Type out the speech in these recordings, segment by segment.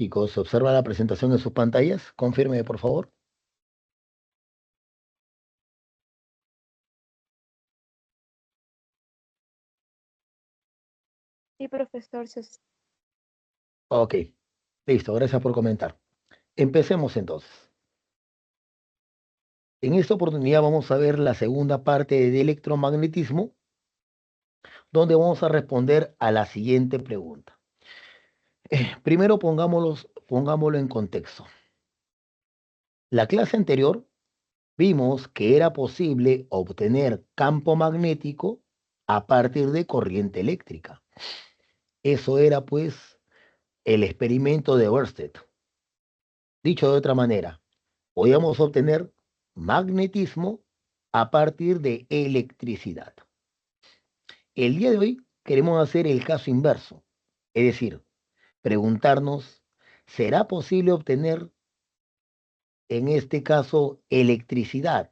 Chicos, observa la presentación en sus pantallas. Confirme, por favor. Sí, profesor. Ok, listo. Gracias por comentar. Empecemos entonces. En esta oportunidad vamos a ver la segunda parte de electromagnetismo, donde vamos a responder a la siguiente pregunta. Primero pongámoslo en contexto. La clase anterior vimos que era posible obtener campo magnético a partir de corriente eléctrica. Eso era, pues, el experimento de Ørsted. Dicho de otra manera, podíamos obtener magnetismo a partir de electricidad. El día de hoy queremos hacer el caso inverso, es decir, preguntarnos, ¿será posible obtener, en este caso, electricidad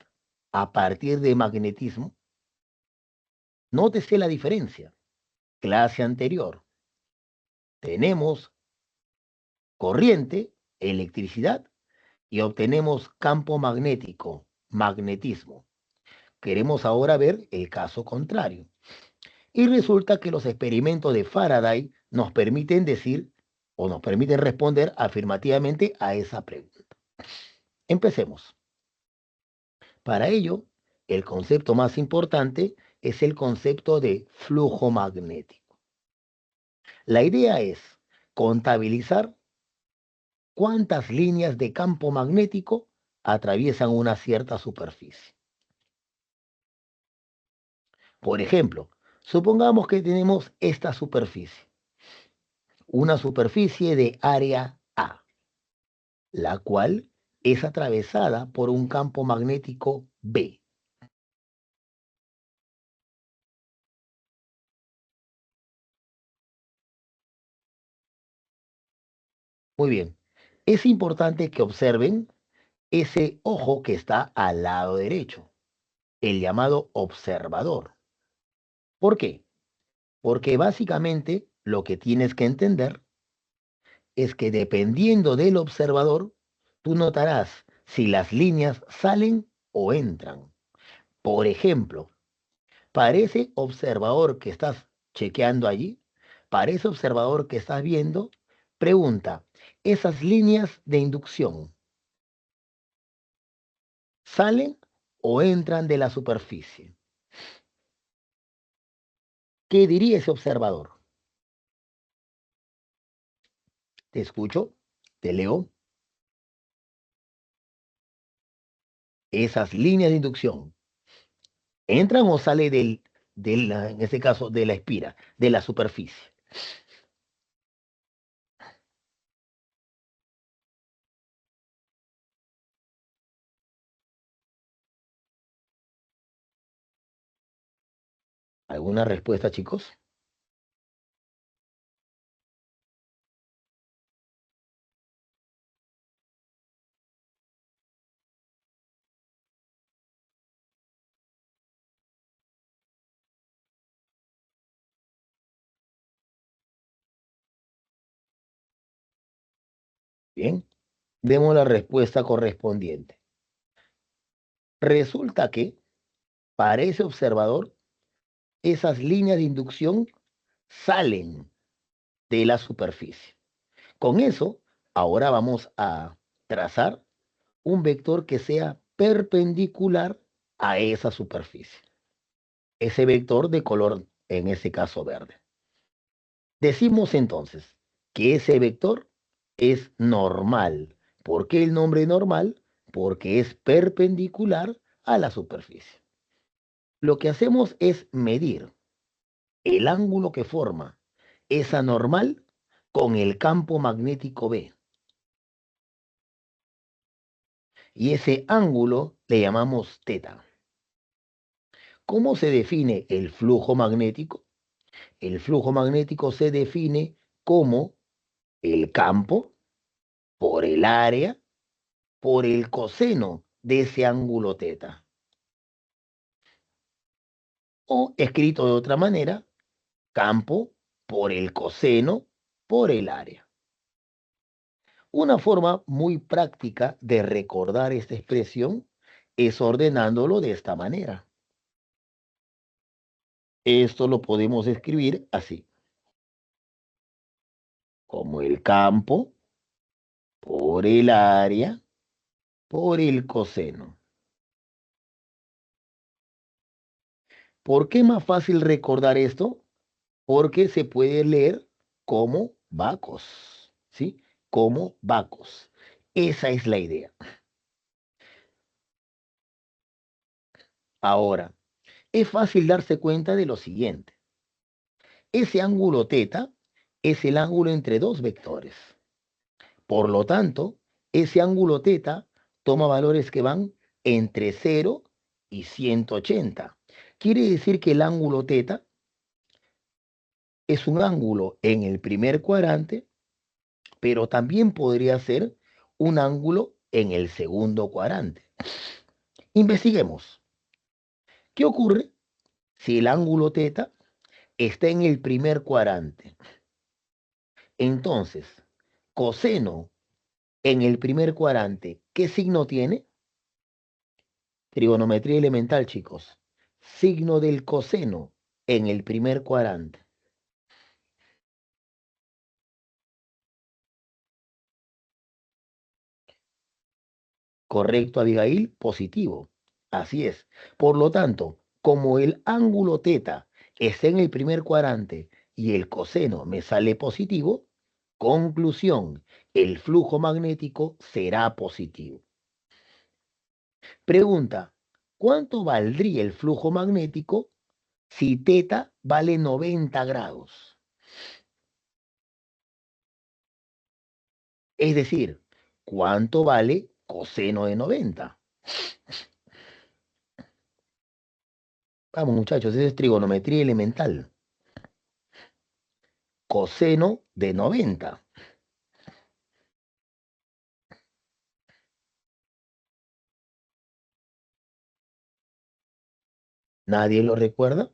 a partir de magnetismo? Nótese la diferencia. Clase anterior, tenemos corriente, electricidad, y obtenemos campo magnético, magnetismo. Queremos ahora ver el caso contrario. Y resulta que los experimentos de Faraday nos permiten decir o nos permiten responder afirmativamente a esa pregunta. Empecemos. Para ello, el concepto más importante es el concepto de flujo magnético. La idea es contabilizar cuántas líneas de campo magnético atraviesan una cierta superficie. Por ejemplo, supongamos que tenemos esta superficie, una superficie de área A, la cual es atravesada por un campo magnético B. Muy bien, es importante que observen ese ojo que está al lado derecho, el llamado observador. ¿Por qué? Porque básicamente lo que tienes que entender es que dependiendo del observador, tú notarás si las líneas salen o entran. Por ejemplo, para ese observador que estás chequeando allí, para ese observador que estás viendo, pregunta, ¿esas líneas de inducción salen o entran de la superficie? ¿Qué diría ese observador? Te escucho, te leo. Esas líneas de inducción entran o salen en este caso, de la espira, de la superficie. ¿Alguna respuesta, chicos? Bien, demos la respuesta correspondiente. Resulta que para ese observador, esas líneas de inducción salen de la superficie. Con eso, ahora vamos a trazar un vector que sea perpendicular a esa superficie. Ese vector de color, en este caso verde. Decimos entonces que ese vector es normal. ¿Por qué el nombre normal? Porque es perpendicular a la superficie. Lo que hacemos es medir el ángulo que forma esa normal con el campo magnético B. Y ese ángulo le llamamos teta. ¿Cómo se define el flujo magnético? El flujo magnético se define como el campo por el área por el coseno de ese ángulo teta. O escrito de otra manera, campo por el coseno por el área. Una forma muy práctica de recordar esta expresión es ordenándolo de esta manera. Esto lo podemos escribir así, como el campo por el área por el coseno. ¿Por qué es más fácil recordar esto? Porque se puede leer como vacos, ¿sí? Como vacos. Esa es la idea. Ahora, es fácil darse cuenta de lo siguiente. Ese ángulo teta es el ángulo entre dos vectores. Por lo tanto, ese ángulo teta toma valores que van entre 0 y 180. Quiere decir que el ángulo teta es un ángulo en el primer cuadrante, pero también podría ser un ángulo en el segundo cuadrante. Investiguemos. ¿Qué ocurre si el ángulo teta está en el primer cuadrante? Entonces, coseno en el primer cuadrante, ¿qué signo tiene? Trigonometría elemental, chicos. Signo del coseno en el primer cuadrante. Correcto, Abigail, positivo. Así es. Por lo tanto, como el ángulo teta está en el primer cuadrante y el coseno me sale positivo, conclusión, el flujo magnético será positivo. Pregunta, ¿cuánto valdría el flujo magnético si teta vale 90 grados? Es decir, ¿cuánto vale coseno de 90? Vamos, muchachos, esa es trigonometría elemental. Coseno de 90. ¿Nadie lo recuerda?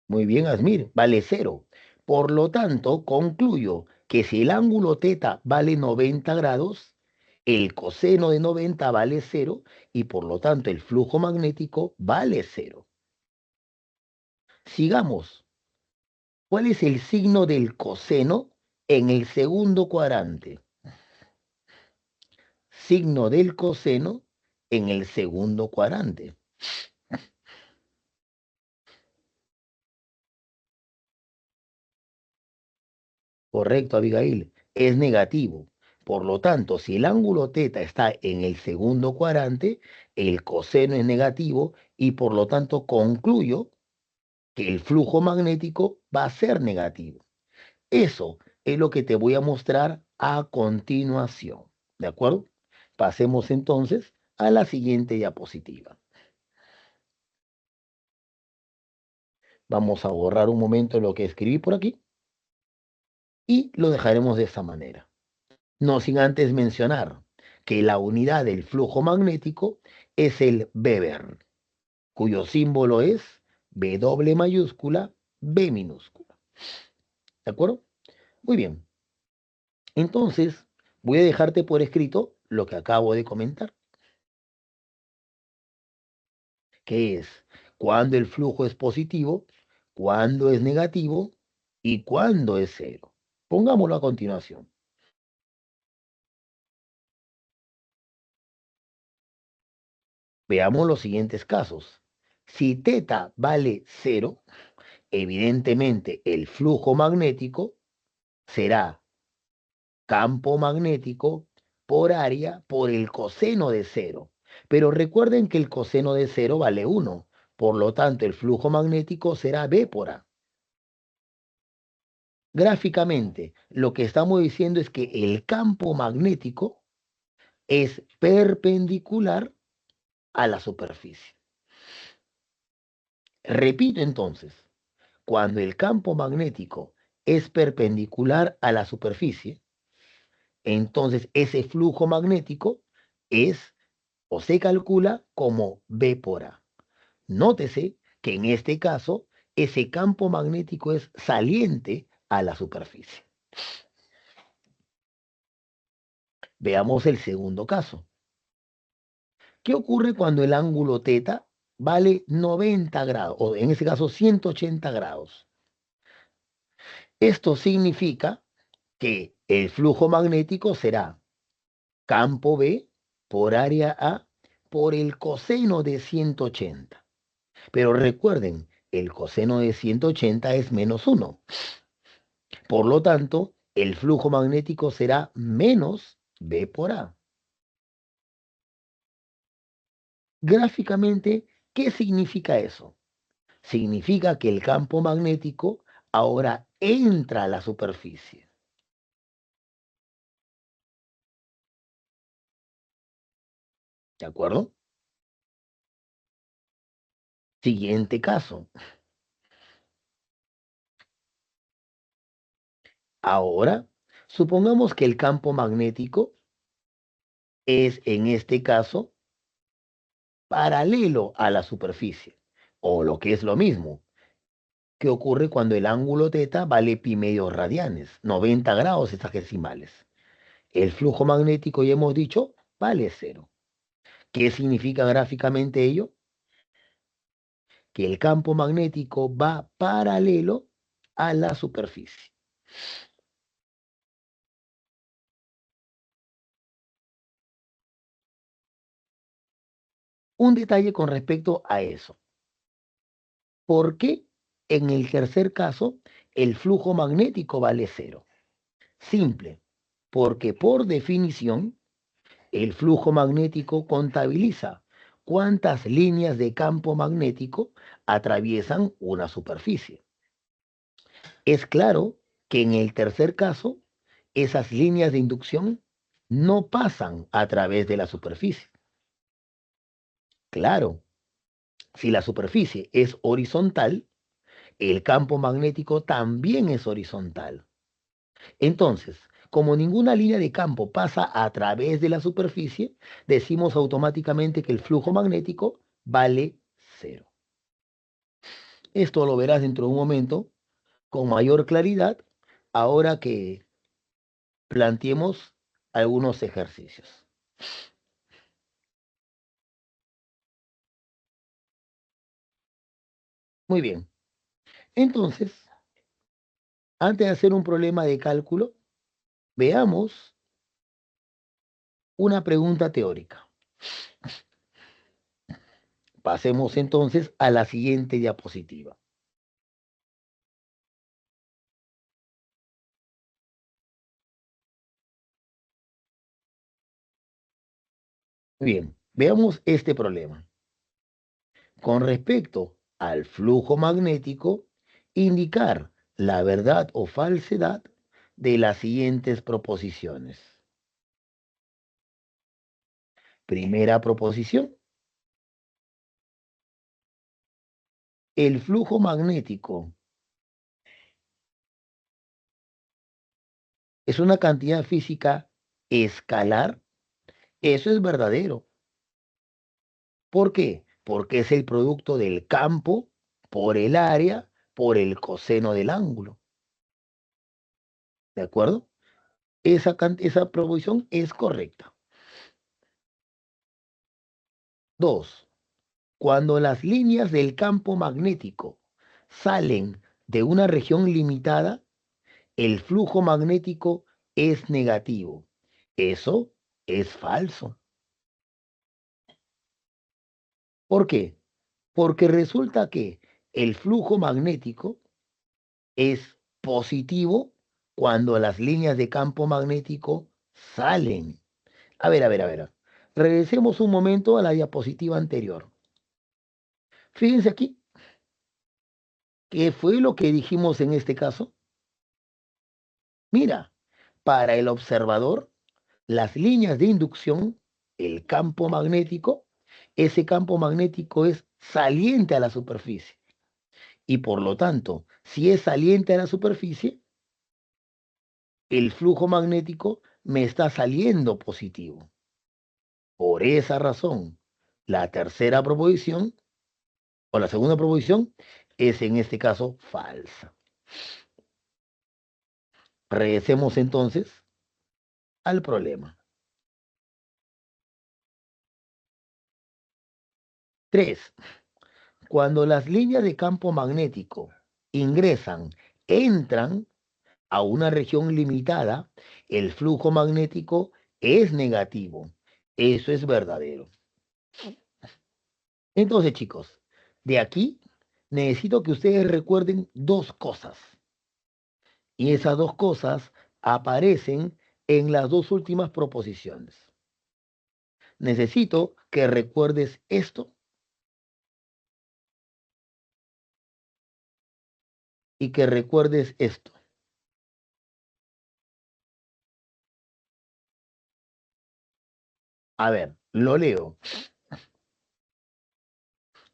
Muy bien, Asmir, vale 0. Por lo tanto, concluyo que si el ángulo teta vale 90 grados, el coseno de 90 vale 0 y por lo tanto el flujo magnético vale 0. Sigamos. ¿Cuál es el signo del coseno en el segundo cuadrante? Signo del coseno en el segundo cuadrante. Correcto, Abigail, es negativo. Por lo tanto, si el ángulo teta está en el segundo cuadrante, el coseno es negativo y por lo tanto concluyo que el flujo magnético va a ser negativo. Eso es lo que te voy a mostrar a continuación. ¿De acuerdo? Pasemos entonces a la siguiente diapositiva. Vamos a borrar un momento lo que escribí por aquí y lo dejaremos de esta manera. No sin antes mencionar que la unidad del flujo magnético es el Weber, cuyo símbolo es W mayúscula, B minúscula. ¿De acuerdo? Muy bien. Entonces, voy a dejarte por escrito lo que acabo de comentar, que es cuándo el flujo es positivo, cuándo es negativo y cuándo es cero. Pongámoslo a continuación. Veamos los siguientes casos. Si teta vale 0, evidentemente el flujo magnético será campo magnético por área por el coseno de 0. Pero recuerden que el coseno de 0 vale 1. Por lo tanto, el flujo magnético será B por A. Gráficamente, lo que estamos diciendo es que el campo magnético es perpendicular a la superficie. Repito entonces, cuando el campo magnético es perpendicular a la superficie, entonces ese flujo magnético es o se calcula como B por A. Nótese que en este caso ese campo magnético es saliente a la superficie. Veamos el segundo caso. ¿Qué ocurre cuando el ángulo θ vale 90 grados, o en ese caso 180 grados? Esto significa que el flujo magnético será campo B por área A por el coseno de 180. Pero recuerden, el coseno de 180 es -1. Por lo tanto, el flujo magnético será menos B por A. Gráficamente, ¿qué significa eso? Significa que el campo magnético ahora entra a la superficie. ¿De acuerdo? Siguiente caso. Ahora, supongamos que el campo magnético es, en este caso, paralelo a la superficie, o lo que es lo mismo, que ocurre cuando el ángulo θ vale pi medios radianes, 90 grados hexagesimales. El flujo magnético, ya hemos dicho, vale 0. ¿Qué significa gráficamente ello? Que el campo magnético va paralelo a la superficie. Un detalle con respecto a eso. ¿Por qué en el tercer caso el flujo magnético vale 0? Simple, porque por definición el flujo magnético contabiliza cuántas líneas de campo magnético atraviesan una superficie. Es claro que en el tercer caso, esas líneas de inducción no pasan a través de la superficie. Claro, si la superficie es horizontal, el campo magnético también es horizontal. Entonces, como ninguna línea de campo pasa a través de la superficie, decimos automáticamente que el flujo magnético vale 0. Esto lo verás dentro de un momento con mayor claridad ahora que planteemos algunos ejercicios. Muy bien. Entonces, antes de hacer un problema de cálculo, veamos una pregunta teórica. Pasemos entonces a la siguiente diapositiva. Bien, veamos este problema. Con respecto al flujo magnético, indicar la verdad o falsedad de las siguientes proposiciones. Primera proposición. El flujo magnético es una cantidad física escalar. Eso es verdadero. ¿Por qué? Porque es el producto del campo por el área por el coseno del ángulo. ¿De acuerdo? Esa proposición es correcta. 2. Cuando las líneas del campo magnético salen de una región limitada, el flujo magnético es negativo. Eso es falso. ¿Por qué? Porque resulta que el flujo magnético es positivo cuando las líneas de campo magnético salen. A ver. Regresemos un momento a la diapositiva anterior. Fíjense aquí, ¿qué fue lo que dijimos en este caso? Mira, para el observador, las líneas de inducción, el campo magnético, ese campo magnético es saliente a la superficie. Y por lo tanto, si es saliente a la superficie, el flujo magnético me está saliendo positivo. Por esa razón, la tercera proposición o la segunda proposición es en este caso falsa. Regresemos entonces al problema. 3. Cuando las líneas de campo magnético entran a una región limitada, el flujo magnético es negativo. Eso es verdadero. Entonces, chicos, de aquí necesito que ustedes recuerden dos cosas. Y esas dos cosas aparecen en las dos últimas proposiciones. Necesito que recuerdes esto y que recuerdes esto. A ver, lo leo.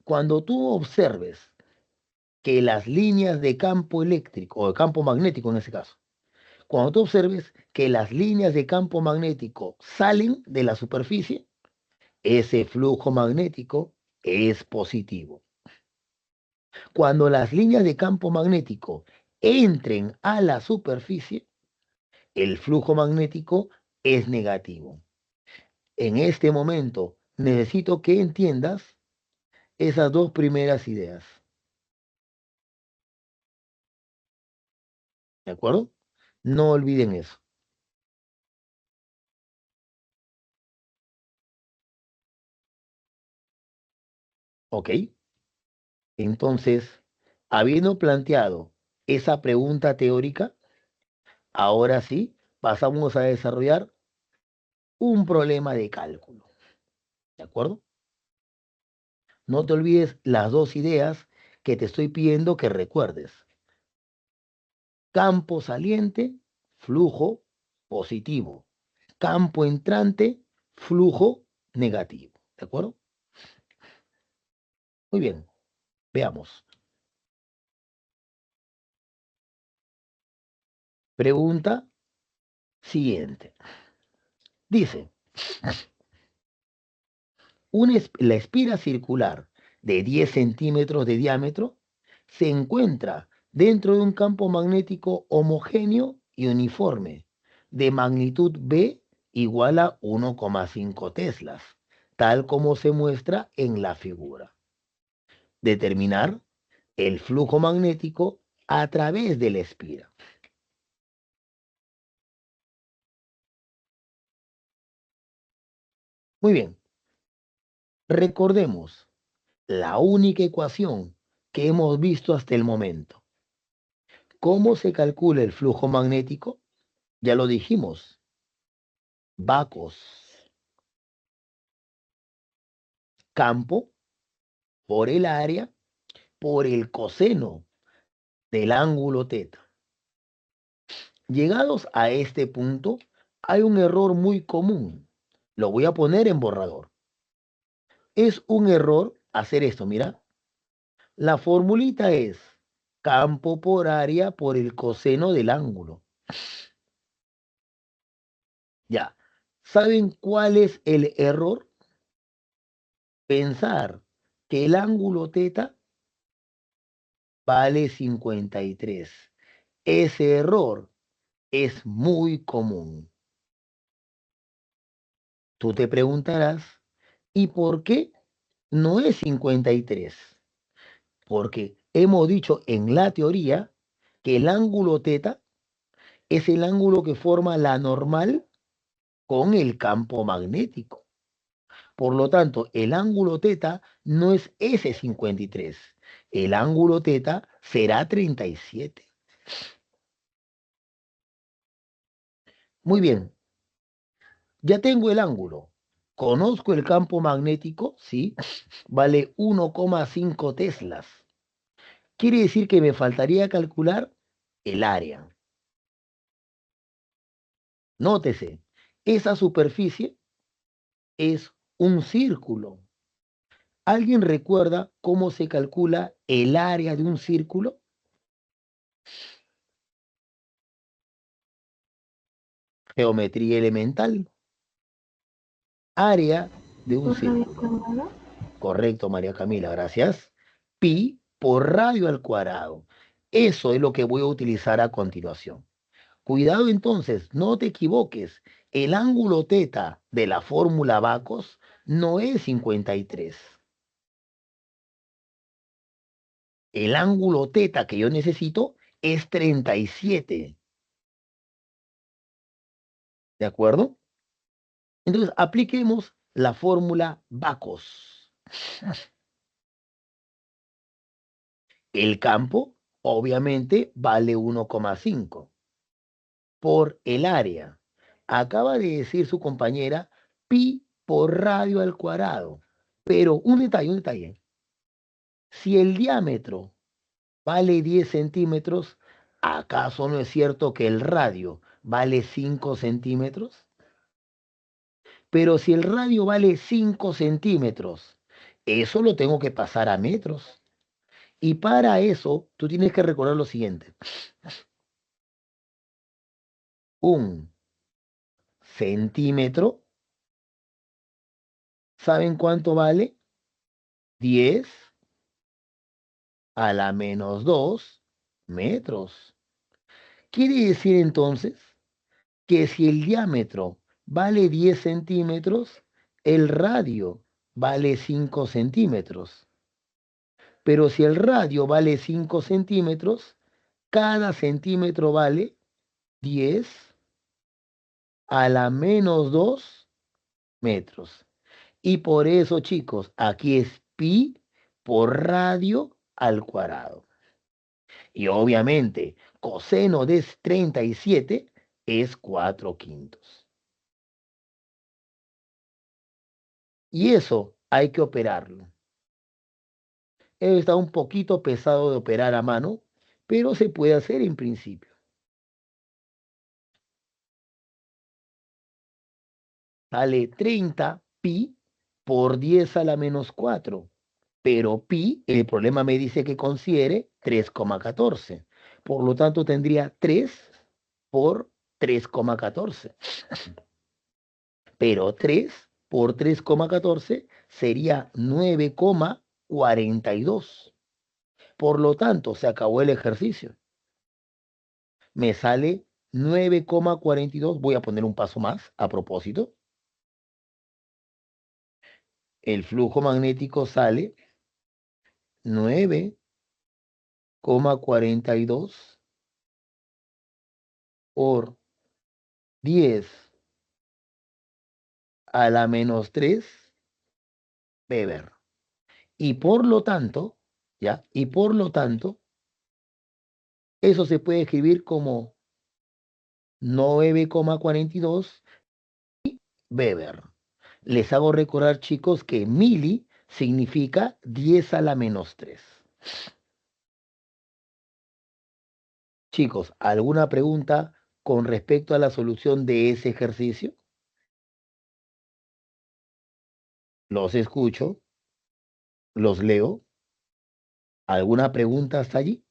Cuando tú observes que las líneas de campo eléctrico, o de campo magnético en ese caso, cuando tú observes que las líneas de campo magnético salen de la superficie, ese flujo magnético es positivo. Cuando las líneas de campo magnético entren a la superficie, el flujo magnético es negativo. En este momento necesito que entiendas esas dos primeras ideas. ¿De acuerdo? No olviden eso. ¿Ok? Entonces, habiendo planteado esa pregunta teórica, ahora sí pasamos a desarrollar un problema de cálculo. ¿De acuerdo? No te olvides las dos ideas que te estoy pidiendo que recuerdes. Campo saliente, flujo positivo. Campo entrante, flujo negativo. ¿De acuerdo? Muy bien, veamos. Pregunta siguiente. Dice, la espira circular de 10 centímetros de diámetro se encuentra dentro de un campo magnético homogéneo y uniforme de magnitud B igual a 1,5 teslas, tal como se muestra en la figura. Determinar el flujo magnético a través de la espira. Muy bien, recordemos la única ecuación que hemos visto hasta el momento. ¿Cómo se calcula el flujo magnético? Ya lo dijimos. Vacos, campo por el área por el coseno del ángulo teta. Llegados a este punto, hay un error muy común. Lo voy a poner en borrador. Es un error hacer esto, mira. La formulita es campo por área por el coseno del ángulo. Ya. ¿Saben cuál es el error? Pensar que el ángulo teta vale 53. Ese error es muy común. Tú te preguntarás, ¿y por qué no es 53? Porque hemos dicho en la teoría que el ángulo teta es el ángulo que forma la normal con el campo magnético. Por lo tanto, el ángulo teta no es ese 53. El ángulo teta será 37. Muy bien, ya tengo el ángulo. Conozco el campo magnético, ¿sí? Vale 1,5 teslas. Quiere decir que me faltaría calcular el área. Nótese, esa superficie es un círculo. ¿Alguien recuerda cómo se calcula el área de un círculo? Geometría elemental. Área de un círculo. Correcto, María Camila, gracias. pi por radio al cuadrado. Eso es lo que voy a utilizar a continuación. Cuidado entonces, no te equivoques. El ángulo teta de la fórmula Bacos no es 53. El ángulo teta que yo necesito es 37. ¿De acuerdo? Entonces, apliquemos la fórmula Bacos. El campo, obviamente, vale 1,5 por el área. Acaba de decir su compañera pi por radio al cuadrado. Pero un detalle. Si el diámetro vale 10 centímetros, ¿acaso no es cierto que el radio vale 5 centímetros? Pero si el radio vale 5 centímetros, eso lo tengo que pasar a metros. Y para eso, tú tienes que recordar lo siguiente. Un centímetro, ¿saben cuánto vale? 10 a la menos 2 metros. Quiere decir entonces que si el diámetro vale 10 centímetros, el radio vale 5 centímetros. Pero si el radio vale 5 centímetros, cada centímetro vale 10 a la menos 2 metros. Y por eso, chicos, aquí es pi por radio al cuadrado. Y obviamente, coseno de 37 es 4/5. Y eso hay que operarlo. Está un poquito pesado de operar a mano, pero se puede hacer en principio. Sale 30 pi por 10 a la menos 4. Pero pi, el problema me dice que considere 3,14. Por lo tanto, tendría 3 por 3,14. Pero 3 por 3,14 sería 9,42. Por lo tanto, se acabó el ejercicio. Me sale 9,42. Voy a poner un paso más a propósito. El flujo magnético sale 9,42 por 10 a la menos 3 Weber. Y por lo tanto, ¿ya? Y por lo tanto, eso se puede escribir como 9,42 Weber. Les hago recordar, chicos, que mili significa 10 a la menos 3. Chicos, ¿alguna pregunta con respecto a la solución de ese ejercicio? Los escucho, los leo. ¿Alguna pregunta hasta allí?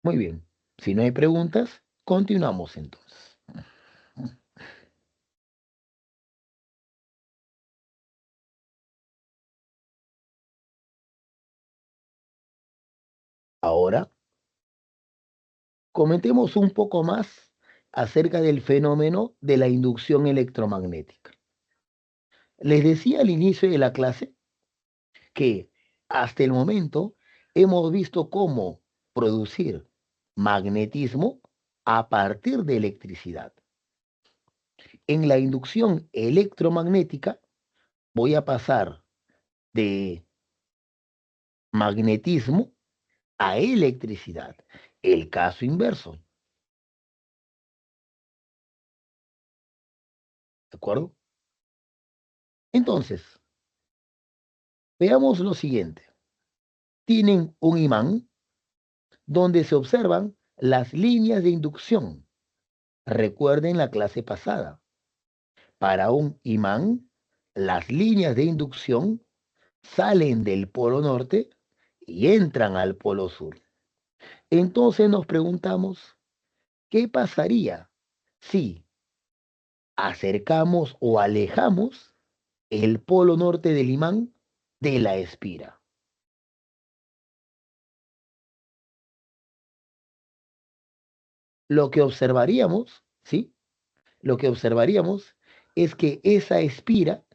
Muy bien. Si no hay preguntas, continuamos entonces. Ahora, comentemos un poco más acerca del fenómeno de la inducción electromagnética. Les decía al inicio de la clase que hasta el momento hemos visto cómo producir magnetismo a partir de electricidad. En la inducción electromagnética voy a pasar de magnetismo a electricidad. El caso inverso. ¿De acuerdo? Entonces, veamos lo siguiente. Tienen un imán donde se observan las líneas de inducción. Recuerden la clase pasada. Para un imán, las líneas de inducción salen del polo norte y entran al polo sur. Entonces nos preguntamos, ¿qué pasaría si acercamos o alejamos el polo norte del imán de la espira? Lo que observaríamos, ¿sí? Lo que observaríamos es que esa espira,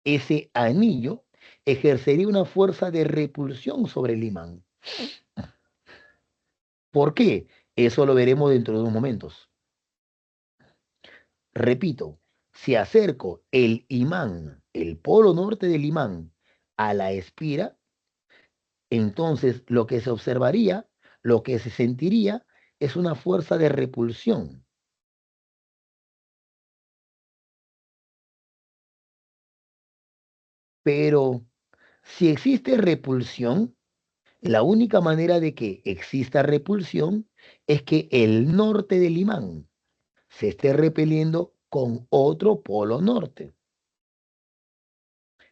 ese anillo, ejercería una fuerza de repulsión sobre el imán. ¿Por qué? Eso lo veremos dentro de unos momentos. Repito, si acerco el imán, el polo norte del imán, a la espira, entonces lo que se observaría, lo que se sentiría, es una fuerza de repulsión. Pero si existe repulsión, la única manera de que exista repulsión es que el norte del imán se esté repeliendo con otro polo norte.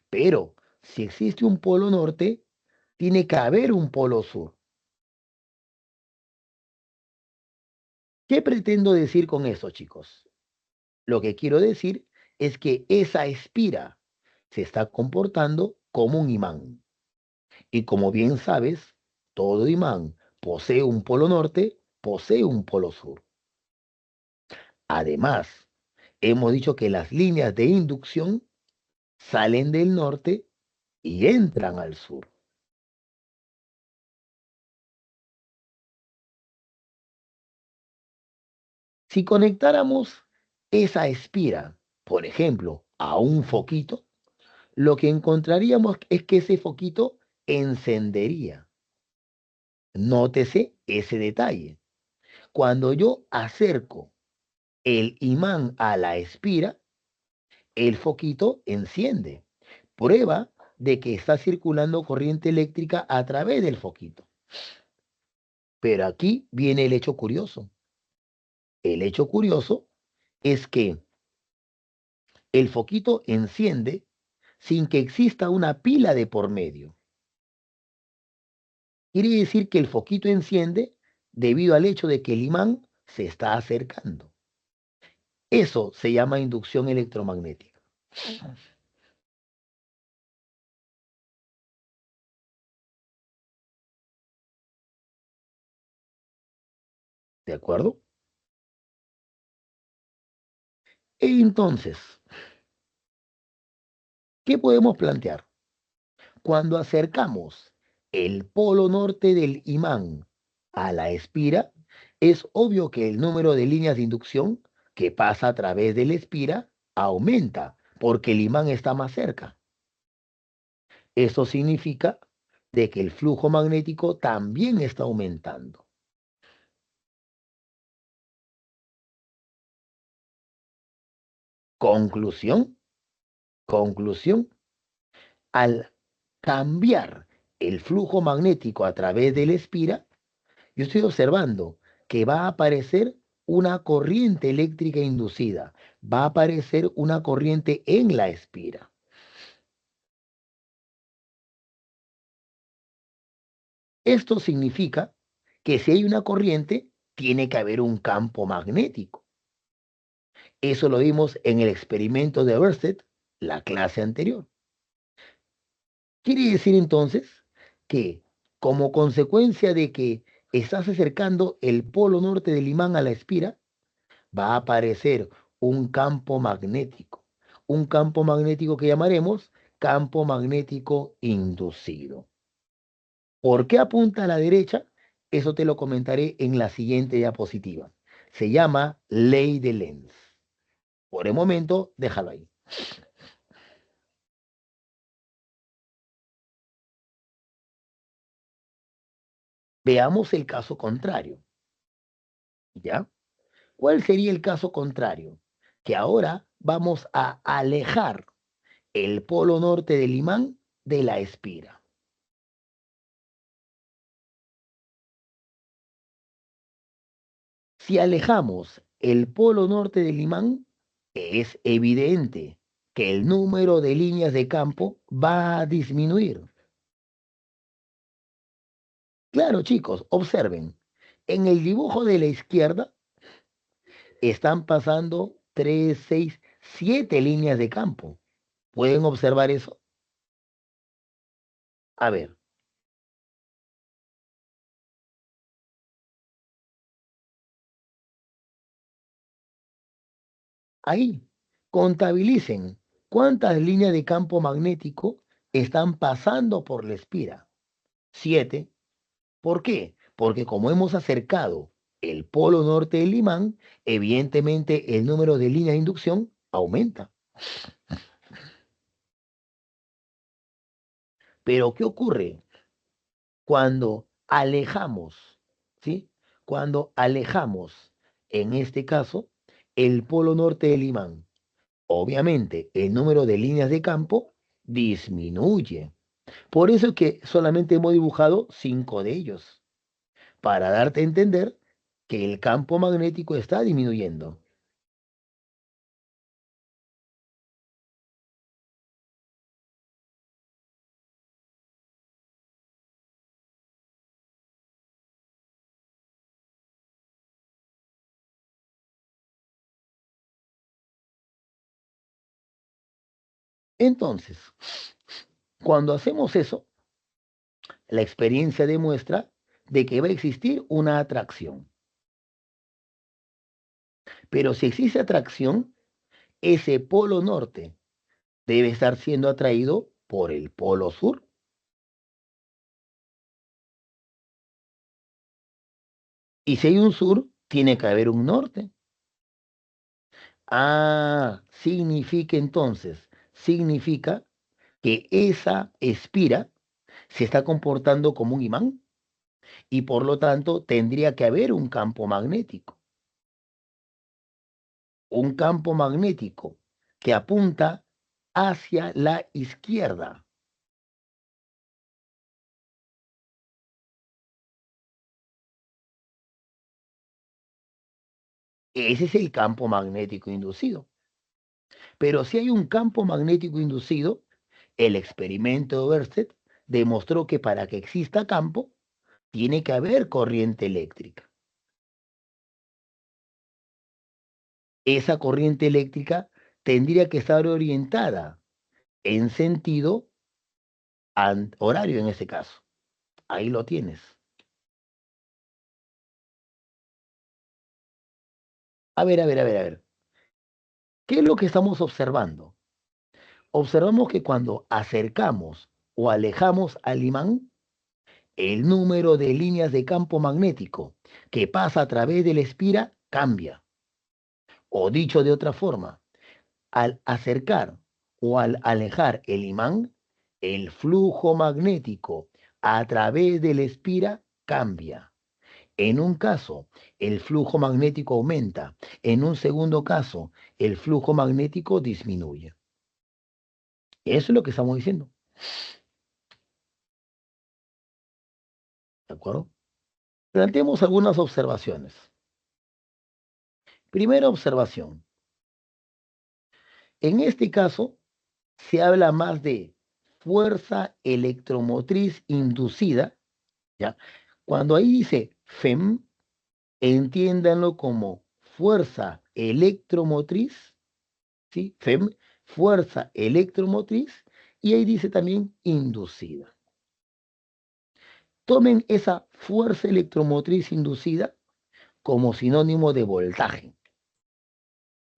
Pero si existe un polo norte, tiene que haber un polo sur. ¿Qué pretendo decir con eso, chicos? Lo que quiero decir es que esa espira se está comportando como un imán. Y como bien sabes, todo imán posee un polo norte, posee un polo sur. Además, hemos dicho que las líneas de inducción salen del norte y entran al sur. Si conectáramos esa espira, por ejemplo, a un foquito, lo que encontraríamos es que ese foquito encendería. Nótese ese detalle. Cuando yo acerco el imán a la espira, el foquito enciende. Prueba de que está circulando corriente eléctrica a través del foquito. Pero aquí viene el hecho curioso. El hecho curioso es que el foquito enciende sin que exista una pila de por medio. Quiere decir que el foquito enciende debido al hecho de que el imán se está acercando. Eso se llama inducción electromagnética. ¿De acuerdo? Entonces, ¿qué podemos plantear? Cuando acercamos el polo norte del imán a la espira, es obvio que el número de líneas de inducción que pasa a través de la espira aumenta porque el imán está más cerca. Eso significa de que el flujo magnético también está aumentando. Conclusión, conclusión, al cambiar el flujo magnético a través de la espira, yo estoy observando que va a aparecer una corriente eléctrica inducida, va a aparecer una corriente en la espira. Esto significa que si hay una corriente, tiene que haber un campo magnético. Eso lo vimos en el experimento de Ørsted, la clase anterior. Quiere decir entonces que como consecuencia de que estás acercando el polo norte del imán a la espira, va a aparecer un campo magnético que llamaremos campo magnético inducido. ¿Por qué apunta a la derecha? Eso te lo comentaré en la siguiente diapositiva. Se llama ley de Lenz. Por el momento, déjalo ahí. Veamos el caso contrario, ¿ya? ¿Cuál sería el caso contrario? Que ahora vamos a alejar el polo norte del imán de la espira. Si alejamos el polo norte del imán, es evidente que el número de líneas de campo va a disminuir. Claro, chicos, observen. En el dibujo de la izquierda están pasando 3, 6, 7 líneas de campo. ¿Pueden observar eso? A ver, ahí, contabilicen cuántas líneas de campo magnético están pasando por la espira. 7. ¿Por qué? Porque como hemos acercado el polo norte del imán, evidentemente el número de líneas de inducción aumenta. Pero ¿qué ocurre cuando alejamos, ¿sí? Cuando alejamos, en este caso, el polo norte del imán? Obviamente, el número de líneas de campo disminuye. Por eso es que solamente hemos dibujado 5 de ellos, para darte a entender que el campo magnético está disminuyendo. Entonces, cuando hacemos eso, la experiencia demuestra de que va a existir una atracción. Pero si existe atracción, ese polo norte debe estar siendo atraído por el polo sur. Y si hay un sur, tiene que haber un norte. Ah, significa que esa espira se está comportando como un imán y por lo tanto tendría que haber un campo magnético. Un campo magnético que apunta hacia la izquierda. Ese es el campo magnético inducido. Pero si hay un campo magnético inducido, el experimento de Ørsted demostró que para que exista campo, tiene que haber corriente eléctrica. Esa corriente eléctrica tendría que estar orientada en sentido horario en ese caso. Ahí lo tienes. A ver. ¿Qué es lo que estamos observando? Observamos que cuando acercamos o alejamos al imán, el número de líneas de campo magnético que pasa a través de la espira cambia. O dicho de otra forma, al acercar o al alejar el imán, el flujo magnético a través de la espira cambia. En un caso, el flujo magnético aumenta. En un segundo caso, el flujo magnético disminuye. Eso es lo que estamos diciendo. ¿De acuerdo? Planteemos algunas observaciones. Primera observación. En este caso, se habla más de fuerza electromotriz inducida, ¿ya? Cuando ahí dice FEM, entiéndanlo como fuerza electromotriz, ¿sí? FEM, fuerza electromotriz, y ahí dice también inducida. Tomen esa fuerza electromotriz inducida como sinónimo de voltaje,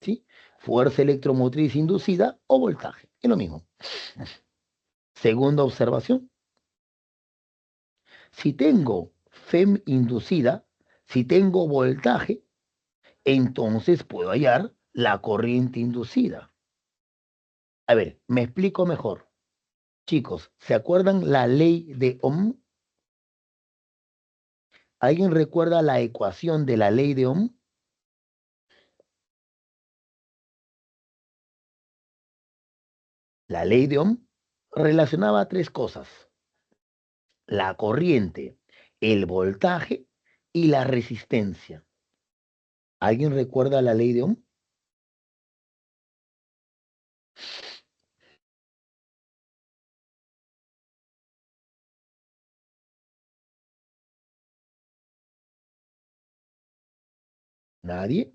¿sí? Fuerza electromotriz inducida o voltaje, es lo mismo. Segunda observación. Si tengo FEM inducida, si tengo voltaje, entonces puedo hallar la corriente inducida. A ver, me explico mejor. Chicos, ¿se acuerdan la ley de Ohm? ¿Alguien recuerda la ecuación de la ley de Ohm? La ley de Ohm relacionaba tres cosas: la corriente, el voltaje y la resistencia. ¿Alguien recuerda la ley de Ohm? ¿Nadie?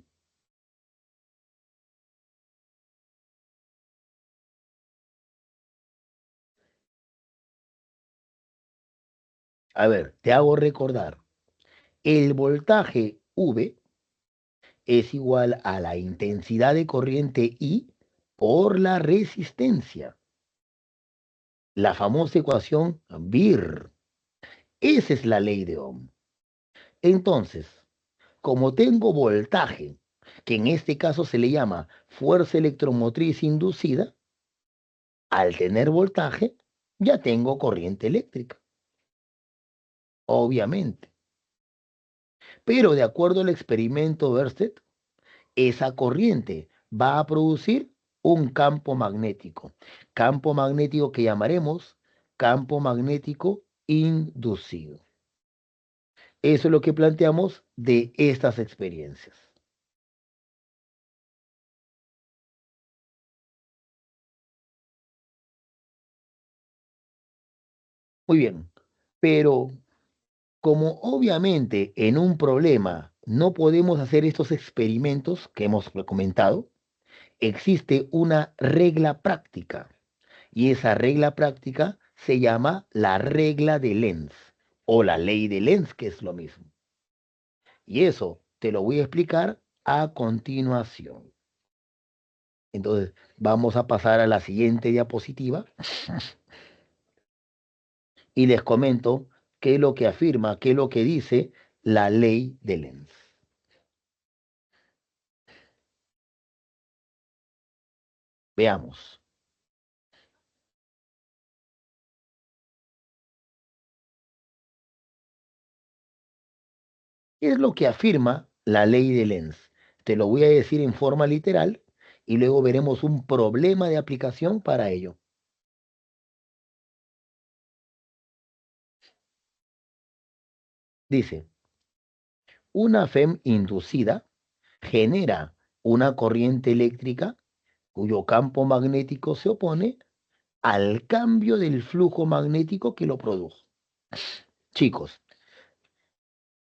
A ver, te hago recordar. El voltaje V es igual a la intensidad de corriente I por la resistencia. La famosa ecuación BIR. Esa es la ley de Ohm. Entonces, como tengo voltaje, que en este caso se le llama fuerza electromotriz inducida, al tener voltaje, ya tengo corriente eléctrica, obviamente. Pero de acuerdo al experimento Ørsted, esa corriente va a producir un campo magnético que llamaremos campo magnético inducido. Eso es lo que planteamos de estas experiencias. Muy bien, pero como obviamente en un problema no podemos hacer estos experimentos que hemos comentado, existe una regla práctica y esa regla práctica se llama la regla de Lenz o la ley de Lenz, que es lo mismo. Y eso te lo voy a explicar a continuación. Entonces, vamos a pasar a la siguiente diapositiva y les comento qué es lo que afirma, qué es lo que dice la ley de Lenz. Veamos. ¿Qué es lo que afirma la ley de Lenz? Te lo voy a decir en forma literal y luego veremos un problema de aplicación para ello. Dice, una FEM inducida genera una corriente eléctrica cuyo campo magnético se opone al cambio del flujo magnético que lo produjo. Chicos,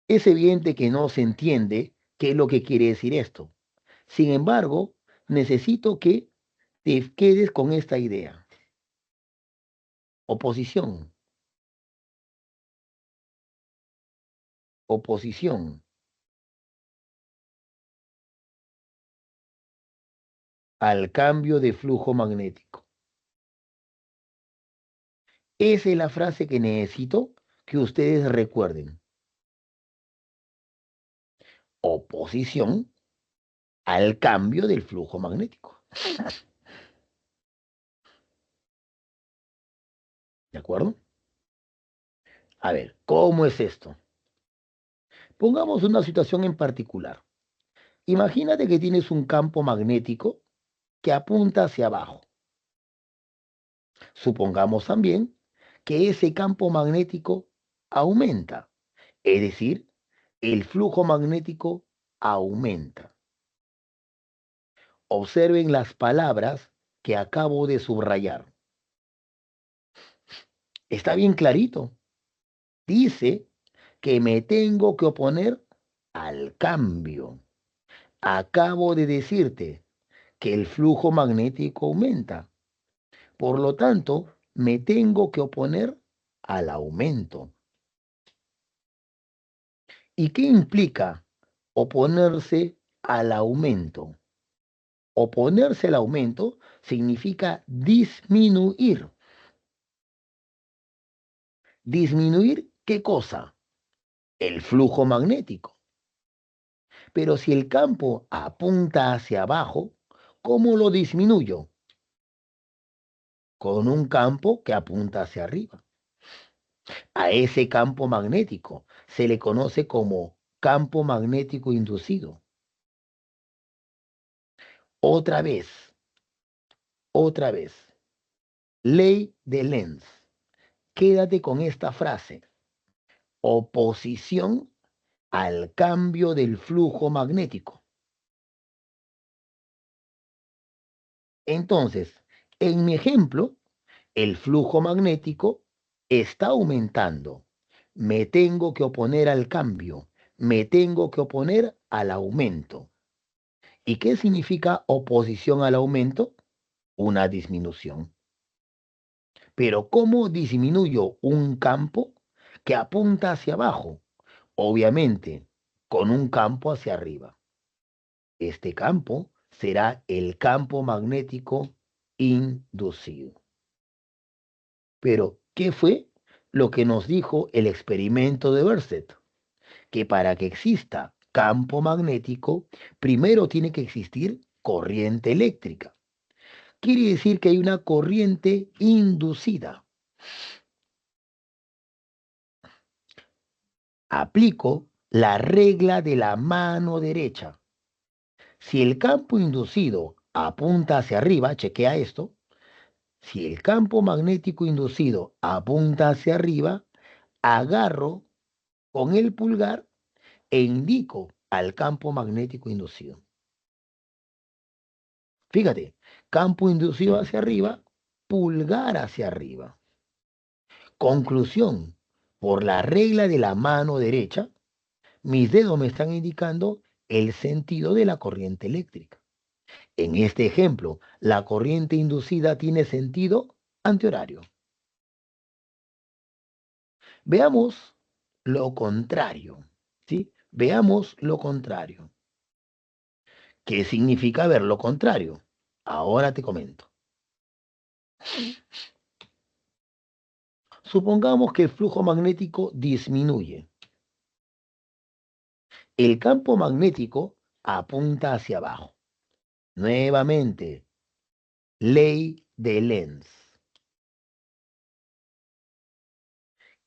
es evidente que no se entiende qué es lo que quiere decir esto. Sin embargo, necesito que te quedes con esta idea. Oposición, oposición al cambio de flujo magnético. Esa es la frase que necesito que ustedes recuerden. Oposición al cambio del flujo magnético. ¿De acuerdo? A ver, ¿cómo es esto? Pongamos una situación en particular. Imagínate que tienes un campo magnético que apunta hacia abajo. Supongamos también que ese campo magnético aumenta, es decir, el flujo magnético aumenta. Observen las palabras que acabo de subrayar. Está bien clarito. Dice que me tengo que oponer al cambio. Acabo de decirte que el flujo magnético aumenta. Por lo tanto, me tengo que oponer al aumento. ¿Y qué implica oponerse al aumento? Oponerse al aumento significa disminuir. ¿Disminuir qué cosa? El flujo magnético. Pero si el campo apunta hacia abajo, ¿cómo lo disminuyo? Con un campo que apunta hacia arriba. A ese campo magnético se le conoce como campo magnético inducido. Otra vez, otra vez. Ley de Lenz. Quédate con esta frase. Oposición al cambio del flujo magnético. Entonces, en mi ejemplo, el flujo magnético está aumentando. Me tengo que oponer al cambio. Me tengo que oponer al aumento. ¿Y qué significa oposición al aumento? Una disminución. Pero ¿cómo disminuyo un campo que apunta hacia abajo? Obviamente, con un campo hacia arriba. Este campo será el campo magnético inducido. Pero, ¿qué fue lo que nos dijo el experimento de Berset? Que para que exista campo magnético, primero tiene que existir corriente eléctrica. Quiere decir que hay una corriente inducida. Aplico la regla de la mano derecha. Si el campo inducido apunta hacia arriba, chequea esto, si el campo magnético inducido apunta hacia arriba, agarro con el pulgar e indico al campo magnético inducido. Fíjate, campo inducido hacia arriba, pulgar hacia arriba. Conclusión, por la regla de la mano derecha, mis dedos me están indicando el sentido de la corriente eléctrica. En este ejemplo, la corriente inducida tiene sentido antihorario. Veamos lo contrario, ¿sí? Veamos lo contrario. ¿Qué significa ver lo contrario? Ahora te comento. Supongamos que el flujo magnético disminuye. El campo magnético apunta hacia abajo. Nuevamente, ley de Lenz.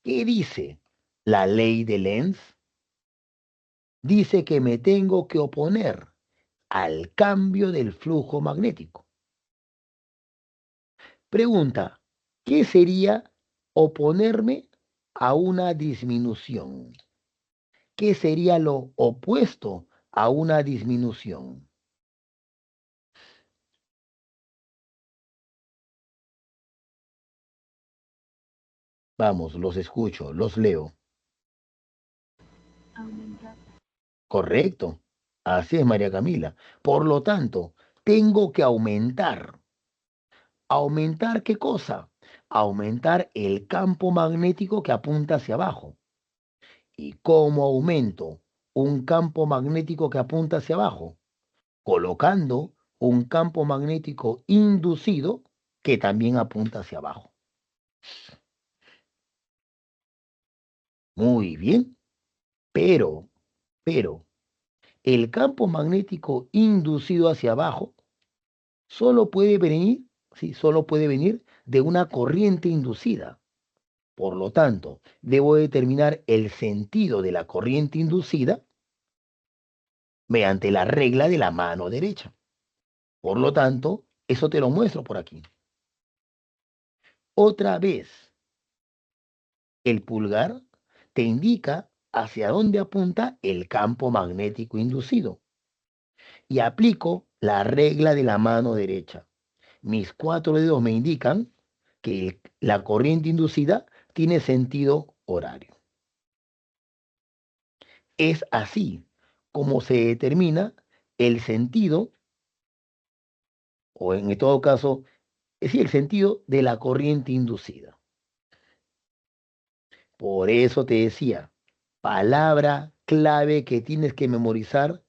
¿Qué dice la ley de Lenz? Dice que me tengo que oponer al cambio del flujo magnético. Pregunta, ¿qué sería oponerme a una disminución? ¿Qué sería lo opuesto a una disminución? Vamos, los escucho, los leo. Aumentar. Correcto. Así es, María Camila. Por lo tanto, tengo que aumentar. ¿Aumentar qué cosa? Aumentar el campo magnético que apunta hacia abajo. ¿Y cómo aumento un campo magnético que apunta hacia abajo? Colocando un campo magnético inducido que también apunta hacia abajo. Muy bien, pero, pero, el campo magnético inducido hacia abajo solo puede venir, sí, solo puede venir de una corriente inducida. Por lo tanto, debo determinar el sentido de la corriente inducida mediante la regla de la mano derecha. Por lo tanto, eso te lo muestro por aquí. Otra vez, el pulgar te indica hacia dónde apunta el campo magnético inducido. Y aplico la regla de la mano derecha. Mis cuatro dedos me indican que la corriente inducida tiene sentido horario. Es así como se determina el sentido, o en todo caso, es decir, el sentido de la corriente inducida. Por eso te decía, palabra clave que tienes que memorizar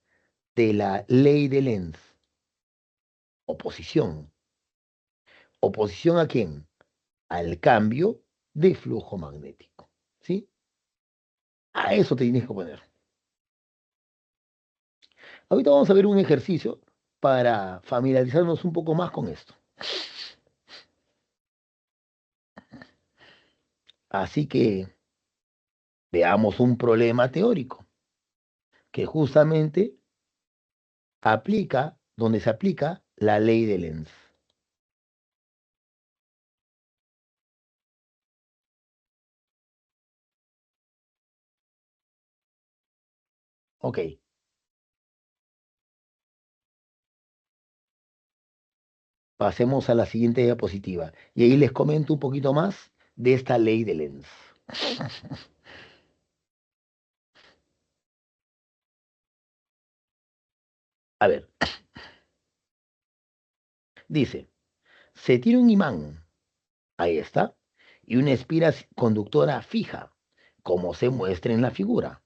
de la ley de Lenz. Oposición. ¿Oposición a quién? Al cambio de flujo magnético. ¿Sí? A eso te tienes que poner. Ahorita vamos a ver un ejercicio para familiarizarnos un poco más con esto. Así que veamos un problema teórico que justamente aplica, donde se aplica la ley de Lenz. Ok, Pasemos a la siguiente diapositiva. Y ahí les comento un poquito más de esta ley de Lenz. A ver, dice, se tiene un imán, ahí está, y una espira conductora fija, como se muestra en la figura.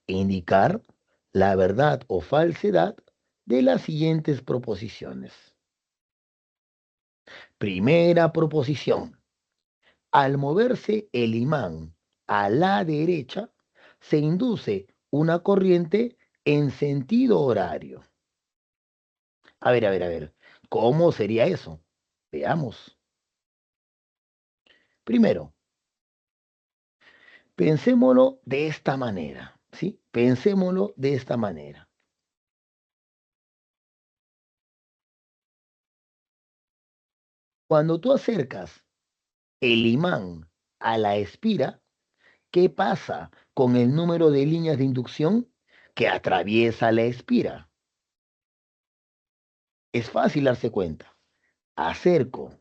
Indicar la verdad o falsedad de las siguientes proposiciones. Primera proposición. Al moverse el imán a la derecha, se induce una corriente en sentido horario. A ver. ¿Cómo sería eso? Veamos. Primero, pensémoslo de esta manera, ¿sí? Pensémoslo de esta manera. Cuando tú acercas el imán a la espira, ¿qué pasa con el número de líneas de inducción que atraviesa la espira? Es fácil darse cuenta. Acerco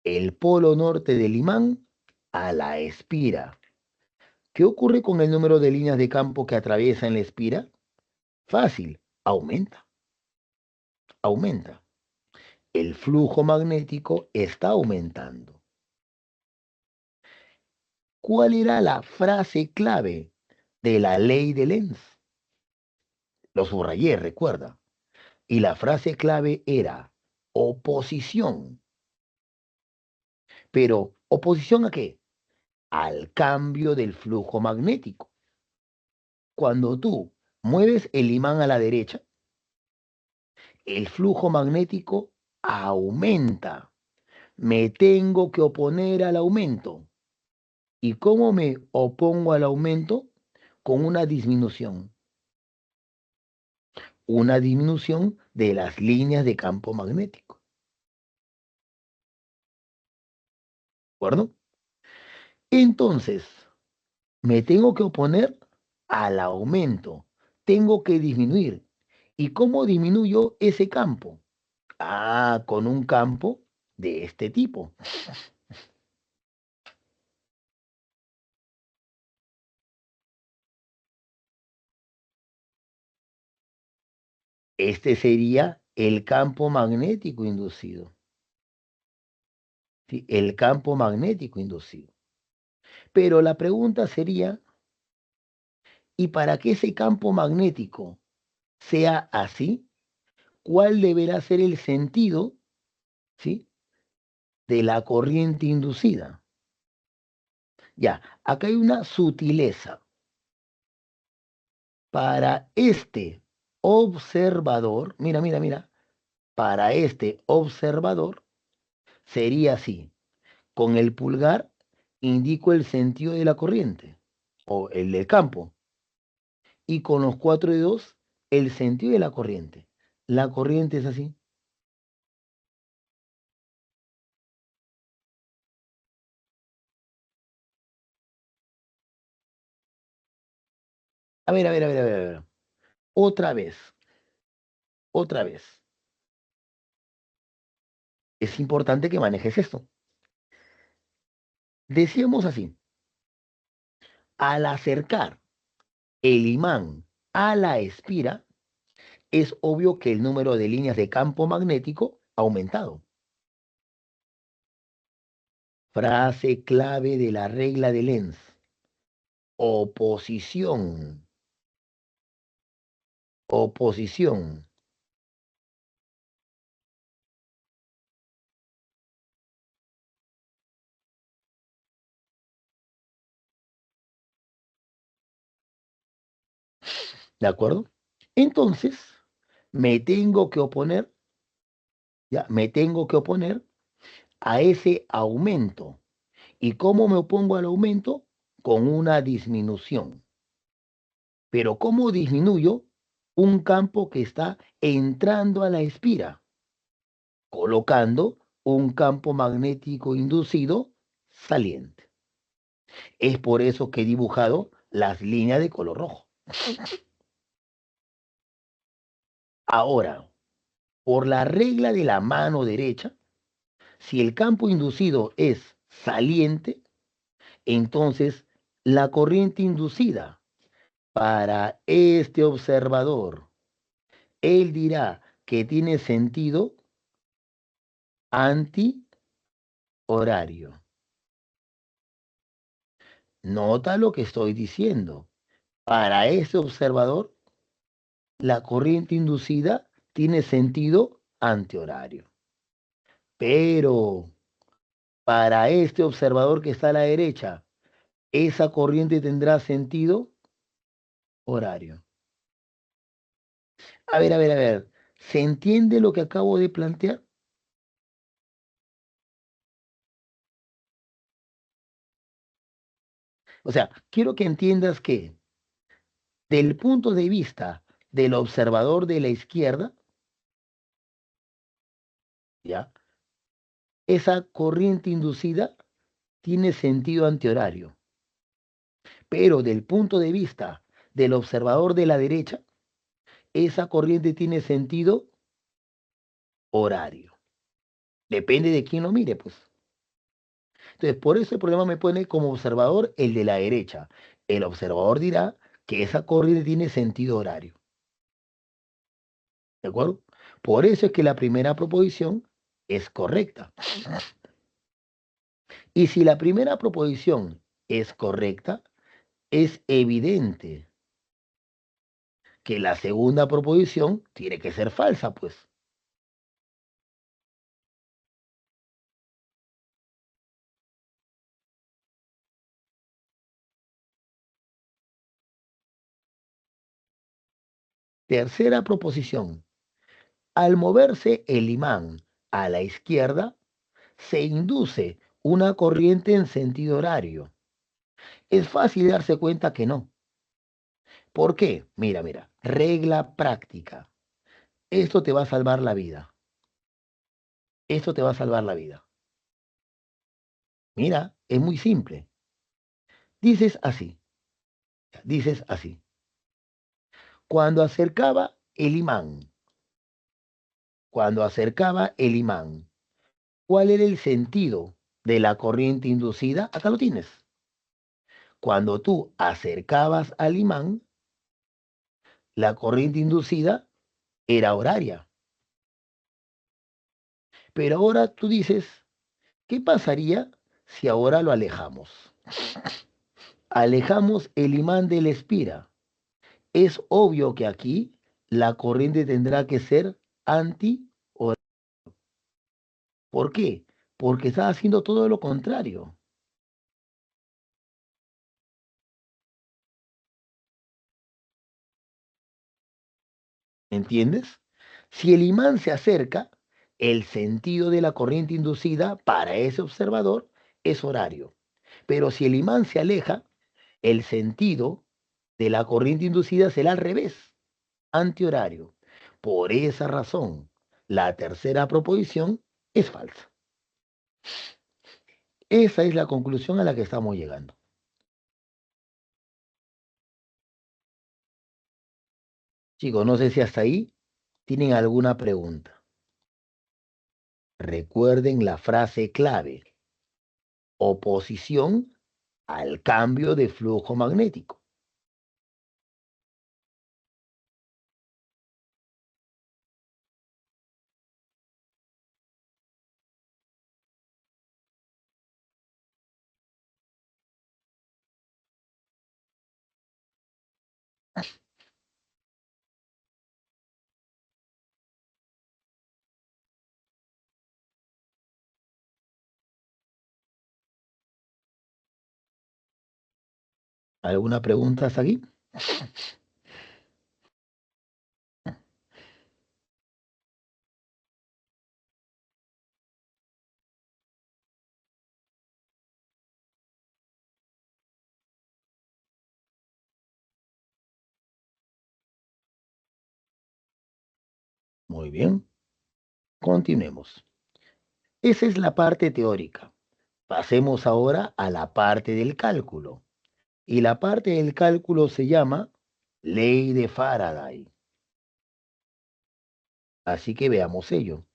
el polo norte del imán a la espira. ¿Qué ocurre con el número de líneas de campo que atraviesan la espira? Fácil, aumenta. El flujo magnético está aumentando. ¿Cuál era la frase clave de la ley de Lenz? Lo subrayé, recuerda. Y la frase clave era oposición. Pero, ¿oposición a qué? Al cambio del flujo magnético. Cuando tú mueves el imán a la derecha, el flujo magnético aumenta. Me tengo que oponer al aumento. ¿Y cómo me opongo al aumento? Con una disminución. Una disminución de las líneas de campo magnético. ¿De acuerdo? Entonces, me tengo que oponer al aumento. Tengo que disminuir. ¿Y cómo disminuyo ese campo? Ah, con un campo de este tipo. Este sería el campo magnético inducido. ¿Sí? El campo magnético inducido. Pero la pregunta sería, ¿y para que ese campo magnético sea así? ¿Cuál deberá ser el sentido, ¿sí?, de la corriente inducida? Ya, acá hay una sutileza. Para este observador, mira, para este observador sería así. Con el pulgar indico el sentido de la corriente o el del campo y con los cuatro dedos el sentido de la corriente. La corriente es así. A ver. Otra vez, otra vez. Es importante que manejes esto. Decíamos así, al acercar el imán a la espira, es obvio que el número de líneas de campo magnético ha aumentado. Frase clave de la regla de Lenz. Oposición. Oposición. ¿De acuerdo? Entonces, me tengo que oponer, ya, me tengo que oponer a ese aumento. ¿Y cómo me opongo al aumento? Con una disminución. Pero ¿cómo disminuyo un campo que está entrando a la espira? Colocando un campo magnético inducido saliente. Es por eso que he dibujado las líneas de color rojo. Ahora, por la regla de la mano derecha, Si el campo inducido es saliente, entonces la corriente inducida para este observador, él dirá que tiene sentido antihorario. Nota lo que estoy diciendo. Para este observador, la corriente inducida tiene sentido antihorario. Pero para este observador que está a la derecha, esa corriente tendrá sentido horario. A ver. ¿Se entiende lo que acabo de plantear? O sea, quiero que entiendas que del punto de vista del observador de la izquierda, ¿ya? Esa corriente inducida tiene sentido antihorario. Pero del punto de vista del observador de la derecha, esa corriente tiene sentido horario. Depende de quién lo mire, pues. Entonces, por eso el problema me pone como observador el de la derecha. El observador dirá que esa corriente tiene sentido horario. ¿De acuerdo? Por eso es que la primera proposición es correcta. Y si la primera proposición es correcta, es evidente que la segunda proposición tiene que ser falsa, pues. Tercera proposición. Al moverse el imán a la izquierda, se induce una corriente en sentido horario. Es fácil darse cuenta que no. ¿Por qué? Mira, regla práctica. Esto te va a salvar la vida. Esto te va a salvar la vida. Mira, es muy simple. Dices así, dices así. Cuando acercaba el imán, cuando acercaba el imán, ¿cuál era el sentido de la corriente inducida? Acá lo tienes. Cuando tú acercabas al imán, la corriente inducida era horaria. Pero ahora tú dices, ¿qué pasaría si ahora lo alejamos? Alejamos el imán de la espira. Es obvio que aquí la corriente tendrá que ser anti-horaria. ¿Por qué? Porque está haciendo todo lo contrario. ¿Entiendes? Si el imán se acerca, el sentido de la corriente inducida para ese observador es horario. Pero si el imán se aleja, el sentido de la corriente inducida será al revés, antihorario. Por esa razón, la tercera proposición es falsa. Esa es la conclusión a la que estamos llegando. Chicos, no sé si hasta ahí tienen alguna pregunta. Recuerden la frase clave: oposición al cambio de flujo magnético. ¿Alguna pregunta hasta aquí? Muy bien, continuemos. Esa es la parte teórica. Pasemos ahora a la parte del cálculo. Y la parte del cálculo se llama ley de Faraday. Así que veamos ello.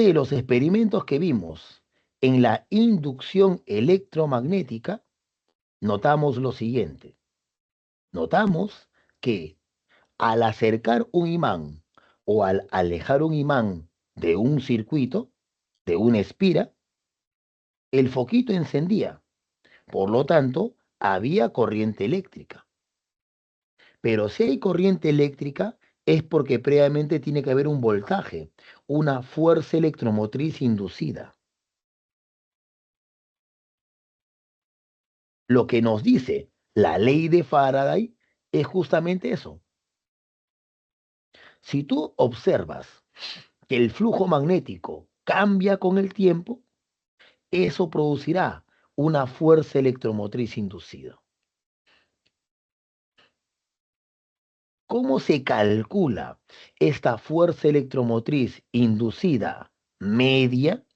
de los experimentos que vimos en la inducción electromagnética, notamos lo siguiente. Notamos que al acercar un imán o al alejar un imán de un circuito, de una espira, el foquito encendía. Por lo tanto, había corriente eléctrica. Pero si hay corriente eléctrica, es porque previamente tiene que haber un voltaje, una fuerza electromotriz inducida. Lo que nos dice la ley de Faraday es justamente eso. Si tú observas que el flujo magnético cambia con el tiempo, eso producirá una fuerza electromotriz inducida. ¿Cómo se calcula esta fuerza electromotriz inducida media?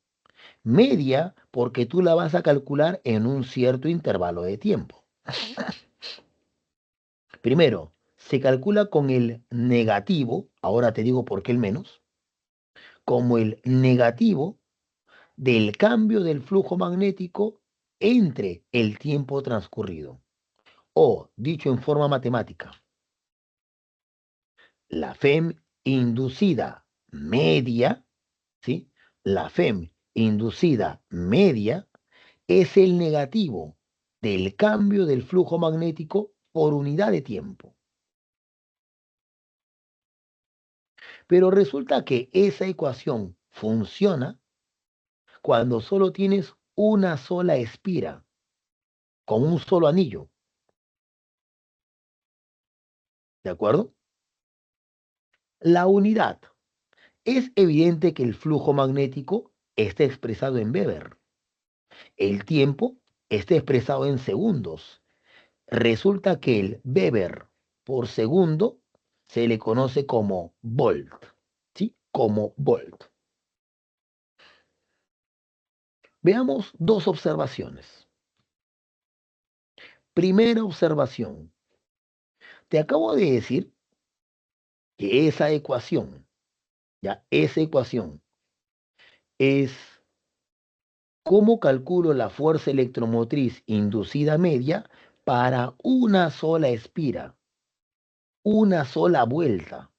Media porque tú la vas a calcular en un cierto intervalo de tiempo. Primero, se calcula con el negativo, ahora te digo por qué el menos, como el negativo del cambio del flujo magnético entre el tiempo transcurrido. O, dicho en forma matemática, la FEM inducida media, ¿sí? La FEM inducida media es el negativo del cambio del flujo magnético por unidad de tiempo. Pero resulta que esa ecuación funciona cuando solo tienes una sola espira, con un solo anillo. ¿De acuerdo? La unidad. Es evidente que el flujo magnético está expresado en Weber. El tiempo está expresado en segundos. Resulta que el Weber por segundo se le conoce como volt, ¿sí? Como volt. Veamos dos observaciones. Primera observación. Te acabo de decir que esa ecuación, ya, esa ecuación es cómo calculo la fuerza electromotriz inducida media para una sola espira, una sola vuelta.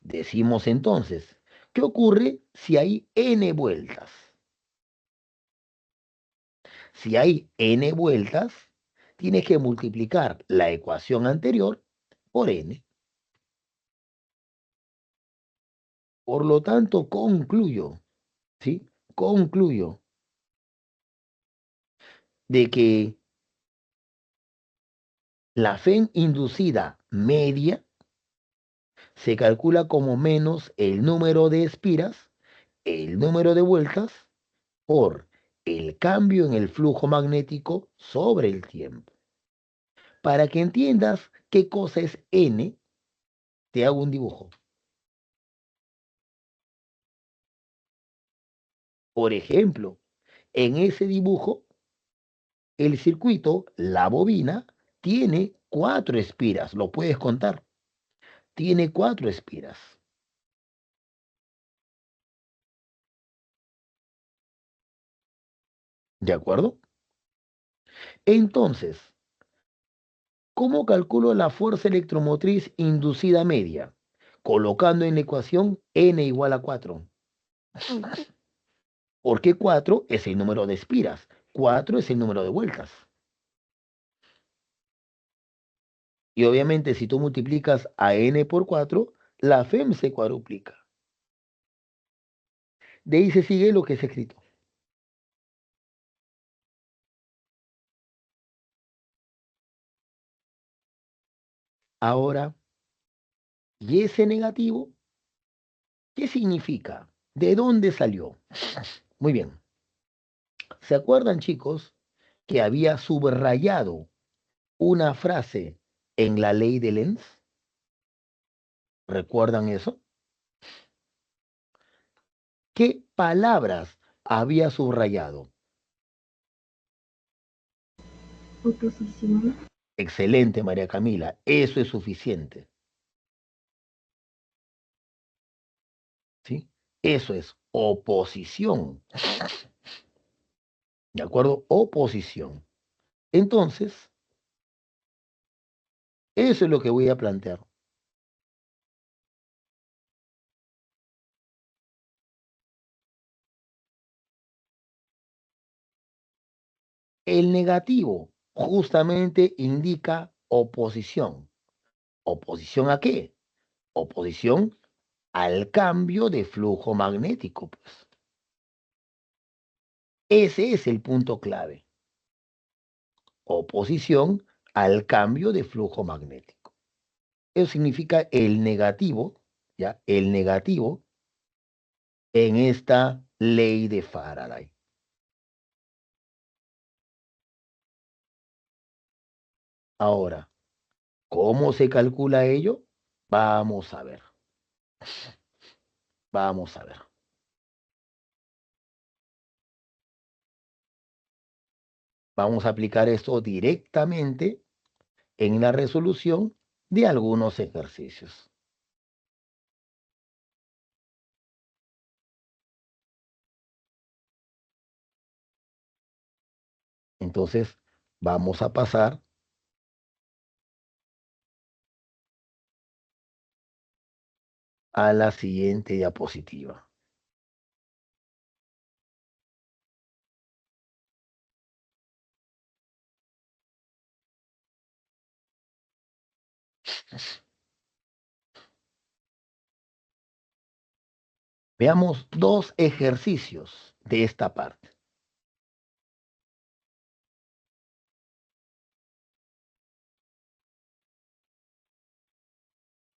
Decimos entonces, ¿qué ocurre si hay n vueltas? Si hay n vueltas, tienes que multiplicar la ecuación anterior por n. Por lo tanto, concluyo, ¿sí? Concluyo de que la FEM inducida media se calcula como menos el número de espiras, el número de vueltas, por el cambio en el flujo magnético sobre el tiempo. Para que entiendas qué cosa es n, te hago un dibujo. Por ejemplo, en ese dibujo, el circuito, la bobina, tiene 4 espiras, lo puedes contar. Tiene 4 espiras. ¿De acuerdo? Entonces, ¿cómo calculo la fuerza electromotriz inducida media? Colocando en la ecuación n igual a 4. Porque 4 es el número de espiras, 4 es el número de vueltas. Y obviamente si tú multiplicas a n por 4, la FEM se cuadruplica. De ahí se sigue lo que es escrito. Ahora, ¿y ese negativo qué significa? ¿De dónde salió? Muy bien. ¿Se acuerdan, chicos, que había subrayado una frase en la ley de Lenz? ¿Recuerdan eso? ¿Qué palabras había subrayado? Oposición. Excelente, María Camila. Eso es suficiente. ¿Sí? Eso es oposición. ¿De acuerdo? Oposición. Entonces, eso es lo que voy a plantear. El negativo justamente indica oposición. ¿Oposición a qué? Oposición al cambio de flujo magnético, pues. Ese es el punto clave. Oposición al cambio de flujo magnético. Eso significa el negativo, ¿ya? El negativo en esta ley de Faraday. Ahora, ¿cómo se calcula ello? Vamos a ver. Vamos a ver. Vamos a aplicar esto directamente en la resolución de algunos ejercicios. Entonces, vamos a pasar a la siguiente diapositiva. Veamos dos ejercicios de esta parte.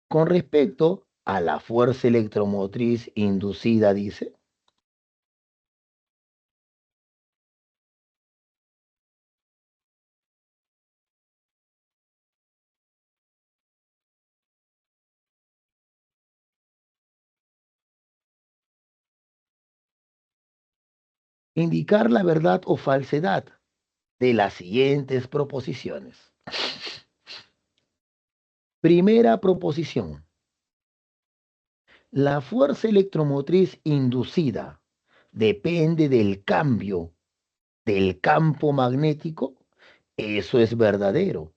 Con respecto a la fuerza electromotriz inducida, dice, indicar la verdad o falsedad de las siguientes proposiciones. Primera proposición. La fuerza electromotriz inducida depende del cambio del campo magnético. Eso es verdadero.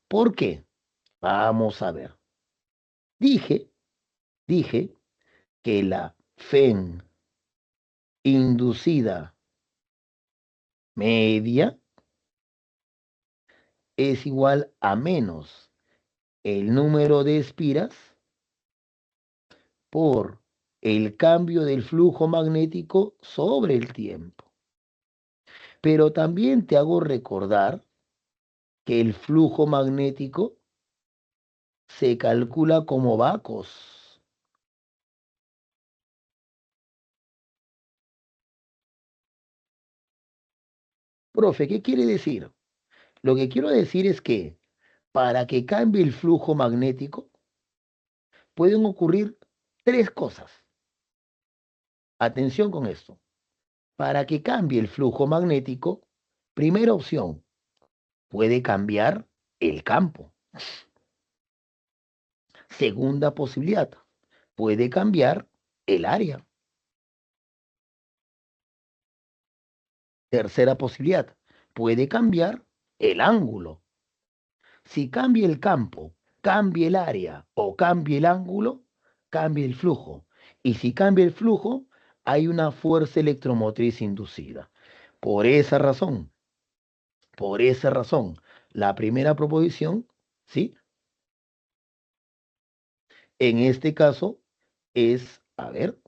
¿Por qué? Vamos a ver. Dije, dije que la FEN inducida media es igual a menos el número de espiras por el cambio del flujo magnético sobre el tiempo. Pero también te hago recordar que el flujo magnético se calcula como vacos. Profe, ¿qué quiere decir? Lo que quiero decir es que para que cambie el flujo magnético pueden ocurrir tres cosas. Atención con esto. Para que cambie el flujo magnético, primera opción, puede cambiar el campo. Segunda posibilidad, puede cambiar el área. Tercera posibilidad, puede cambiar el ángulo. Si cambia el campo, cambia el área o cambia el ángulo, cambia el flujo. Y si cambia el flujo, hay una fuerza electromotriz inducida. Por esa razón, por esa razón, la primera proposición, ¿sí? En este caso es, a ver,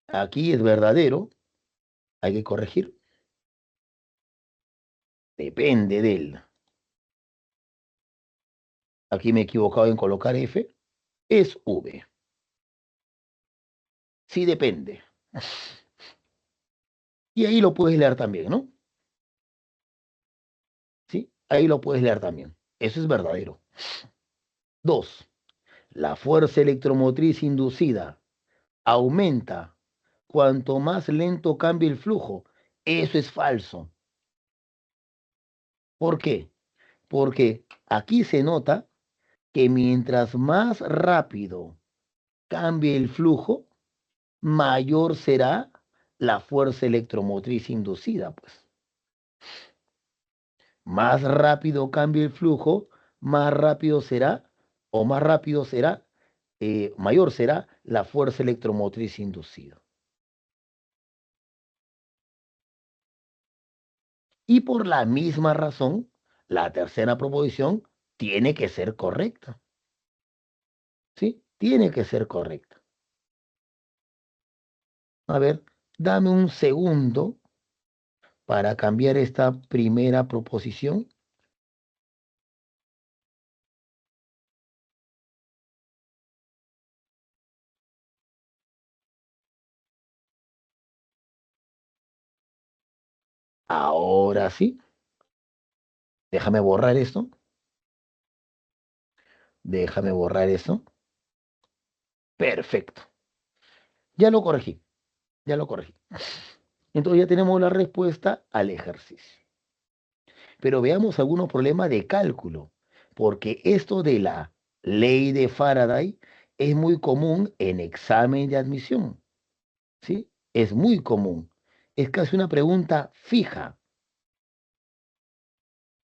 aquí es verdadero, hay que corregir, depende del, aquí me he equivocado en colocar F, es V. Sí depende. Y ahí lo puedes leer también, ¿no? ¿Sí? Ahí lo puedes leer también. Eso es verdadero. Dos, la fuerza electromotriz inducida aumenta cuanto más lento cambie el flujo. Eso es falso. ¿Por qué? Porque aquí se nota que mientras más rápido cambie el flujo, mayor será la fuerza electromotriz inducida, pues. Más rápido cambie el flujo, más rápido será, o más rápido será, mayor será la fuerza electromotriz inducida. Y por la misma razón, la tercera proposición tiene que ser correcta. ¿Sí? Tiene que ser correcta. A ver, dame un segundo para cambiar esta primera proposición. Ahora sí, déjame borrar esto. Déjame borrar esto. Perfecto. Ya lo corregí. Ya lo corregí. Entonces ya tenemos la respuesta al ejercicio. Pero veamos algunos problemas de cálculo, porque esto de la ley de Faraday es muy común en examen de admisión, ¿sí? Es muy común. Es casi una pregunta fija.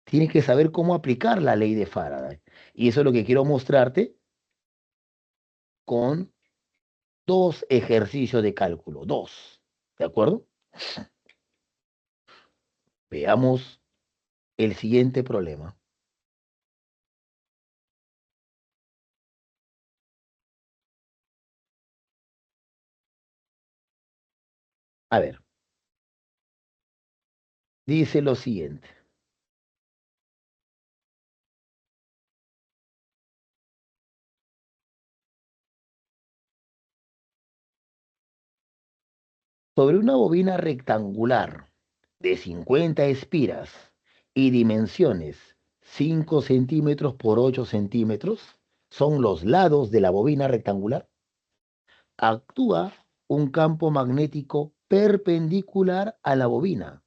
Tienes que saber cómo aplicar la ley de Faraday. Y eso es lo que quiero mostrarte con dos ejercicios de cálculo. Dos. ¿De acuerdo? Veamos el siguiente problema. A ver, dice lo siguiente. Sobre una bobina rectangular de 50 espiras y dimensiones 5 centímetros por 8 centímetros, son los lados de la bobina rectangular, actúa un campo magnético perpendicular a la bobina,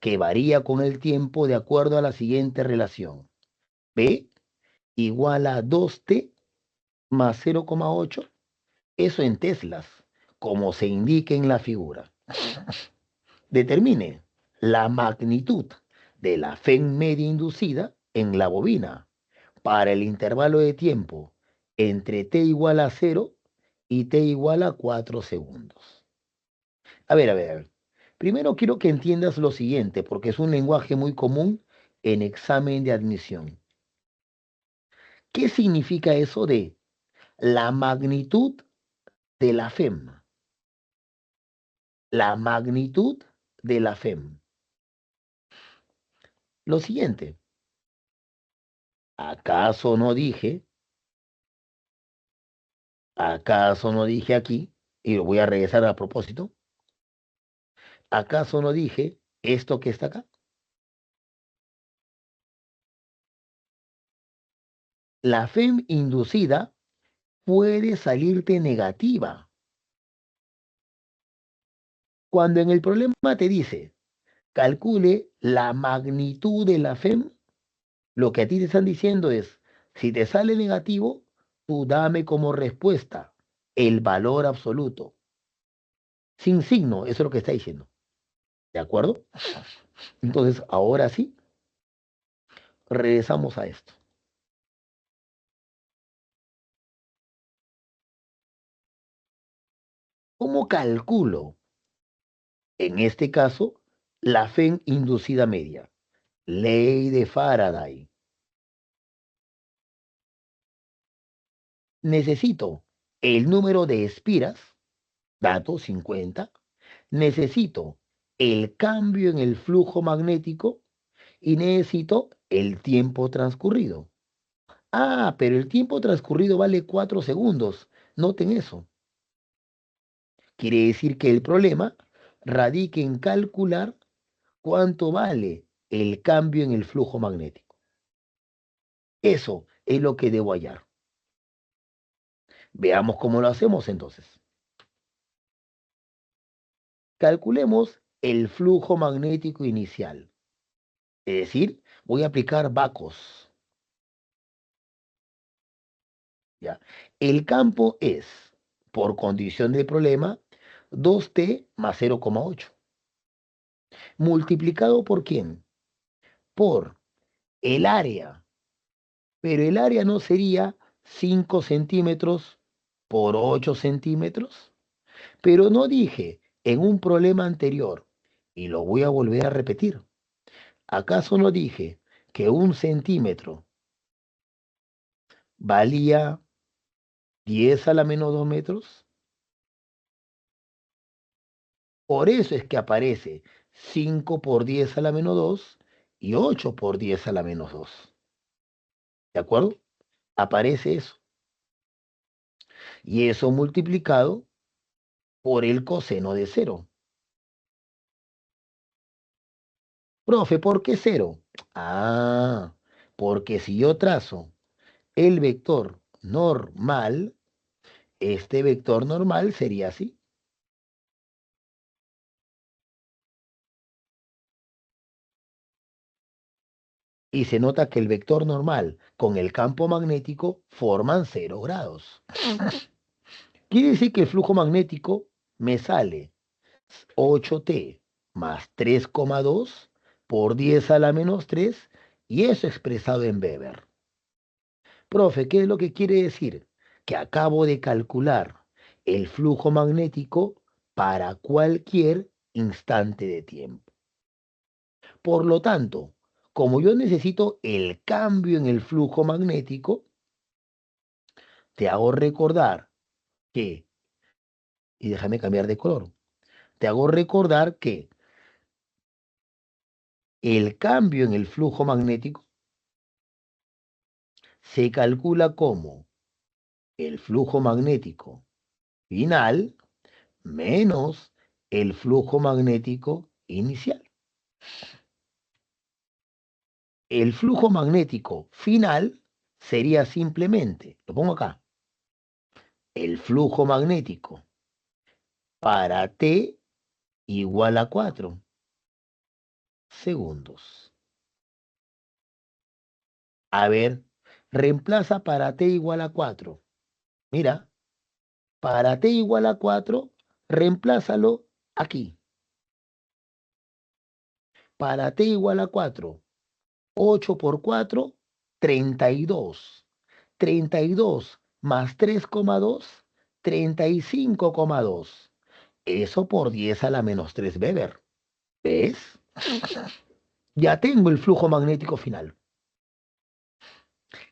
que varía con el tiempo de acuerdo a la siguiente relación. B igual a 2T más 0,8, eso en teslas, como se indica en la figura. Determine la magnitud de la FEM media inducida en la bobina para el intervalo de tiempo entre t igual a 0 y t igual a 4 segundos. A ver. Primero quiero que entiendas lo siguiente, porque es un lenguaje muy común en examen de admisión. ¿Qué significa eso de la magnitud de la FEM? La magnitud de la FEM. Lo siguiente, ¿acaso no dije aquí, y lo voy a regresar a propósito, acaso no dije esto que está acá? La FEM inducida puede salirte negativa. Cuando en el problema te dice, calcule la magnitud de la FEM, lo que a ti te están diciendo es, si te sale negativo, tú dame como respuesta el valor absoluto. Sin signo, eso es lo que está diciendo. ¿De acuerdo? Entonces, ahora sí, regresamos a esto. ¿Cómo calculo, en este caso, la FEM inducida media? Ley de Faraday. Necesito el número de espiras, dato 50. Necesito el cambio en el flujo magnético y necesito el tiempo transcurrido. Ah, pero el tiempo transcurrido vale 4 segundos. Noten eso. Quiere decir que el problema radica en calcular cuánto vale el cambio en el flujo magnético. Eso es lo que debo hallar. Veamos cómo lo hacemos entonces. Calculemos el flujo magnético inicial. Es decir, voy a aplicar vacos. ¿Ya? El campo es por condición del problema, 2t más 0,8. ¿Multiplicado por quién? Por el área. Pero el área no sería 5 centímetros por 8 centímetros. Pero no dije en un problema anterior, y lo voy a volver a repetir. ¿Acaso no dije que 1 centímetro valía 10 a la menos 2 metros? Por eso es que aparece 5 por 10 a la menos 2 y 8 por 10 a la menos 2. ¿De acuerdo? Aparece eso. Y eso multiplicado por el coseno de cero. Profe, ¿por qué cero? Ah, porque si yo trazo el vector normal, este vector normal sería así. Y se nota que el vector normal con el campo magnético forman 0 grados. Quiere decir que el flujo magnético me sale 8t más 3,2 por 10 a la menos 3 y eso expresado en Weber. Profe, ¿qué es lo que quiere decir? Que acabo de calcular el flujo magnético para cualquier instante de tiempo. Por lo tanto, como yo necesito el cambio en el flujo magnético, te hago recordar que, y déjame cambiar de color, te hago recordar que el cambio en el flujo magnético se calcula como el flujo magnético final menos el flujo magnético inicial. El flujo magnético final sería simplemente, lo pongo acá, el flujo magnético para t igual a 4 segundos. A ver, reemplaza para t igual a 4. Mira, para t igual a 4, reemplázalo aquí. Para t igual a 4, 8 por 4, 32. 32 más 3,2, 35,2. Eso por 10 a la menos 3 Weber. ¿Ves? Ya tengo el flujo magnético final.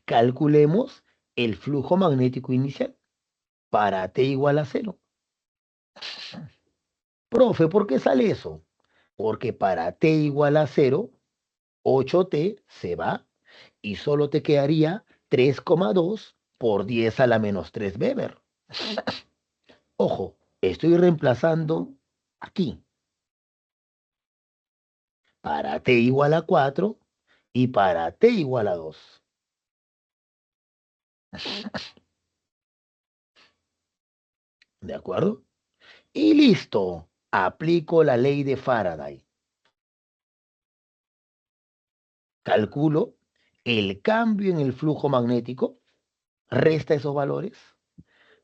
Calculemos el flujo magnético inicial para t igual a 0. Profe, ¿por qué sale eso? Porque para t igual a 0, 8t se va y solo te quedaría 3,2 por 10 a la menos 3 Weber. Ojo, estoy reemplazando aquí para t igual a 4 y para t igual a 2. ¿De acuerdo? Y listo. Aplico la ley de Faraday. Calculo el cambio en el flujo magnético. Resta esos valores.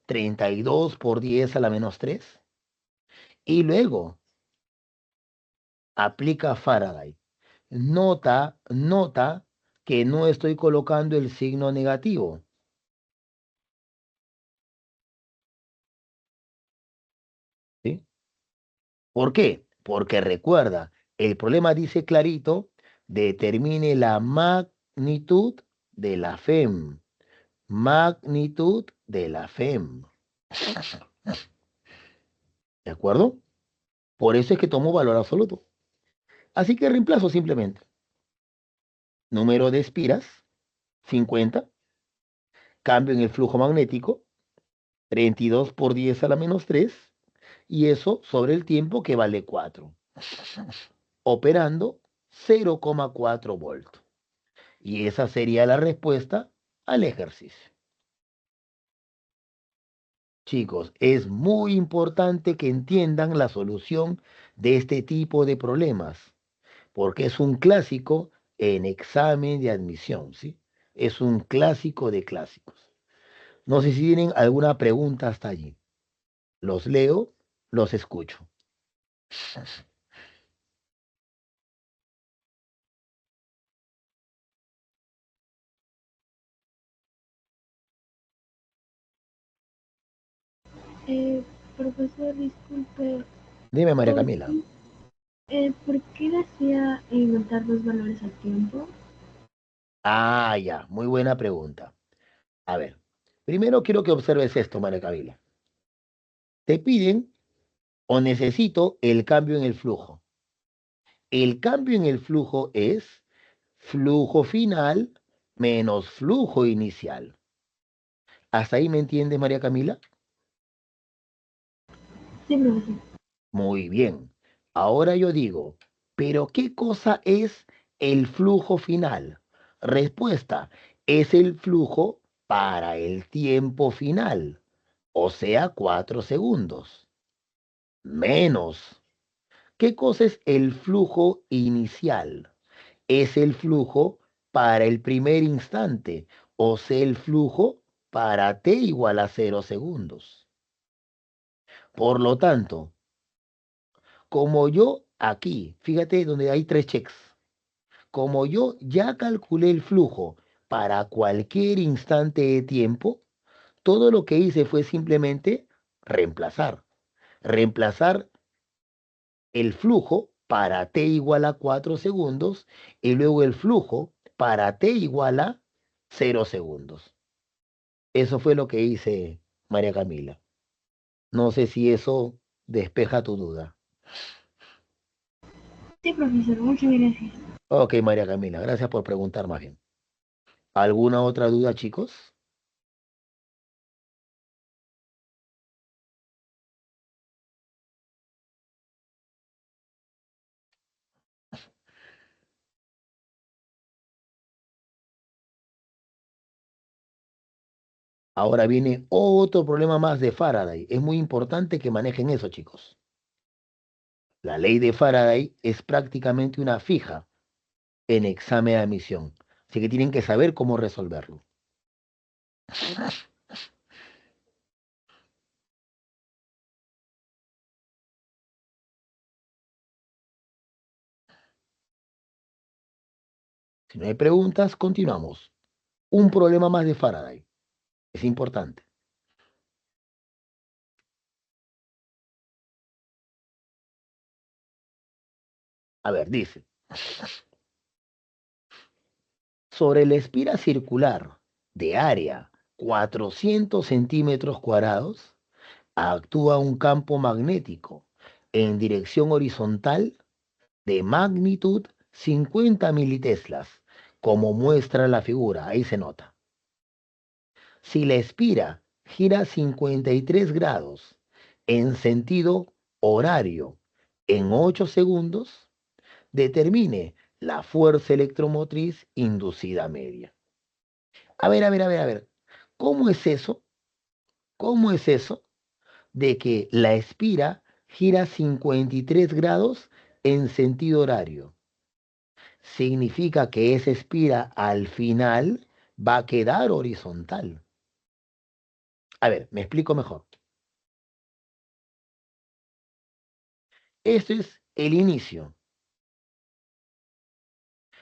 32 por 10 a la menos 3. Y luego aplica Faraday. Nota que no estoy colocando el signo negativo. ¿Sí? ¿Por qué? Porque recuerda, el problema dice clarito, determine la magnitud de la FEM. Magnitud de la FEM. ¿De acuerdo? Por eso es que tomo valor absoluto. Así que reemplazo simplemente. Número de espiras, 50. Cambio en el flujo magnético, 32 por 10 a la menos 3. Y eso sobre el tiempo que vale 4. Operando 0,4 voltios. Y esa sería la respuesta al ejercicio. Chicos, es muy importante que entiendan la solución de este tipo de problemas, porque es un clásico en examen de admisión, ¿sí? Es un clásico de clásicos. No sé si tienen alguna pregunta hasta allí. Los leo, los escucho. Profesor, disculpe, Dime, María ¿por Camila. por qué desea inventar dos valores al tiempo? Ah, ya, muy buena pregunta. A ver, primero quiero que observes esto, María Camila. Te piden o necesito el cambio en el flujo. El cambio en el flujo es flujo final menos flujo inicial. ¿Hasta ahí me entiendes, María Camila? Sí, profesor. Muy bien. Ahora yo digo, ¿pero qué cosa es el flujo final? Respuesta, es el flujo para el tiempo final, o sea, 4 segundos. Menos, ¿qué cosa es el flujo inicial? Es el flujo para el primer instante, o sea, el flujo para t igual a 0 segundos. Por lo tanto, como yo aquí, fíjate donde hay tres checks, como yo ya calculé el flujo para cualquier instante de tiempo, todo lo que hice fue simplemente reemplazar. Reemplazar el flujo para t igual a 4 segundos y luego el flujo para t igual a 0 segundos. Eso fue lo que hice, María Camila. No sé si eso despeja tu duda. Sí, profesor, muchas gracias. Ok, María Camila, gracias por preguntar más bien. ¿Alguna otra duda, chicos? Ahora viene otro problema más de Faraday. Es muy importante que manejen eso, chicos. La ley de Faraday es prácticamente una fija en examen de admisión. Así que tienen que saber cómo resolverlo. Si no hay preguntas, continuamos. Un problema más de Faraday. Es importante. A ver, dice, sobre la espira circular de área 400 centímetros cuadrados, actúa un campo magnético en dirección horizontal de magnitud 50 militeslas, como muestra la figura, ahí se nota. Si la espira gira 53 grados en sentido horario en 8 segundos, determine la fuerza electromotriz inducida media. A ver. ¿Cómo es eso? ¿Cómo es eso de que la espira gira 53 grados en sentido horario? Significa que esa espira al final va a quedar horizontal. A ver, me explico mejor. Este es el inicio.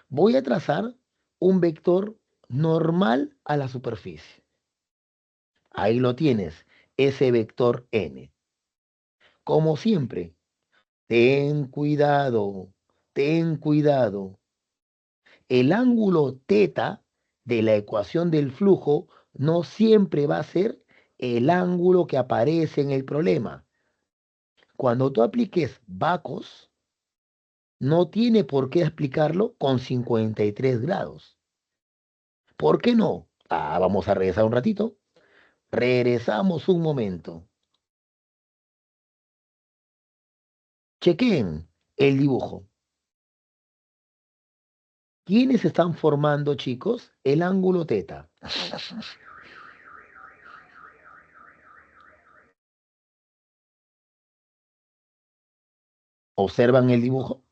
Voy a trazar un vector normal a la superficie. Ahí lo tienes, ese vector n. Como siempre, ten cuidado, ten cuidado. El ángulo teta de la ecuación del flujo no siempre va a ser el ángulo que aparece en el problema. Cuando tú apliques Bacos, no tiene por qué explicarlo con 53 grados. ¿Por qué no? Vamos a regresar un ratito. Regresamos un momento. Chequen el dibujo. ¿Quiénes están formando, chicos? El ángulo teta. ¿Observan el dibujo?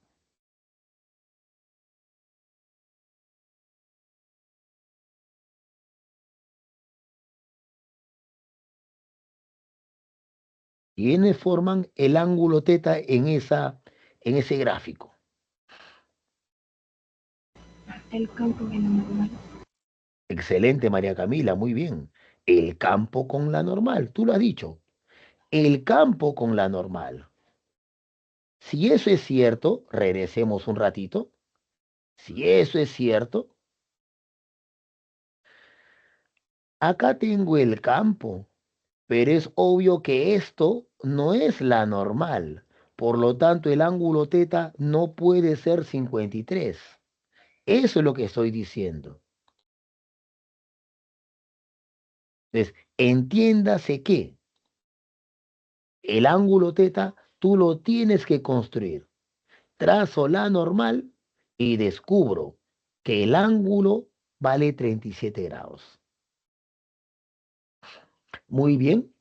¿Quiénes forman el ángulo teta en ese gráfico? El campo y la normal. Excelente, María Camila, muy bien. El campo con la normal, tú lo has dicho. El campo con la normal. Si eso es cierto, regresemos un ratito. Si eso es cierto, acá tengo el campo, pero es obvio que esto no es la normal. Por lo tanto, el ángulo teta no puede ser 53. Eso es lo que estoy diciendo. Entonces, entiéndase que el ángulo teta tú lo tienes que construir. Trazo la normal y descubro que el ángulo vale 37 grados. Muy bien,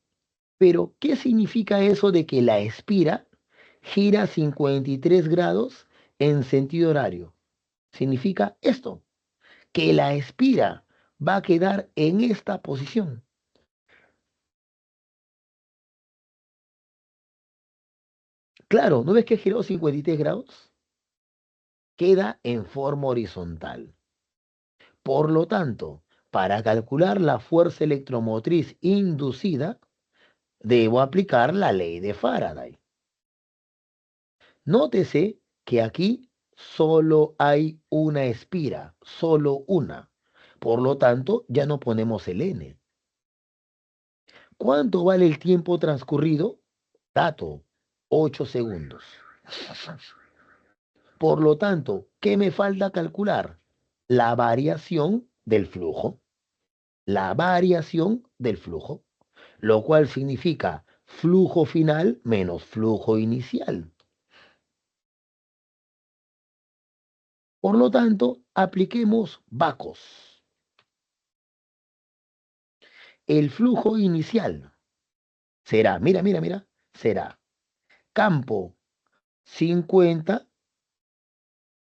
pero ¿qué significa eso de que la espira gira 53 grados en sentido horario? Significa esto, que la espira va a quedar en esta posición. Claro, ¿no ves que giró 53 grados? Queda en forma horizontal. Por lo tanto, para calcular la fuerza electromotriz inducida, debo aplicar la ley de Faraday. Nótese que aquí solo hay una espira, solo una. Por lo tanto, ya no ponemos el n. ¿Cuánto vale el tiempo transcurrido? Dato, 8 segundos. Por lo tanto, ¿qué me falta calcular? La variación del flujo. La variación del flujo, lo cual significa flujo final menos flujo inicial. Por lo tanto, apliquemos vacos. El flujo inicial será, mira, será campo 50,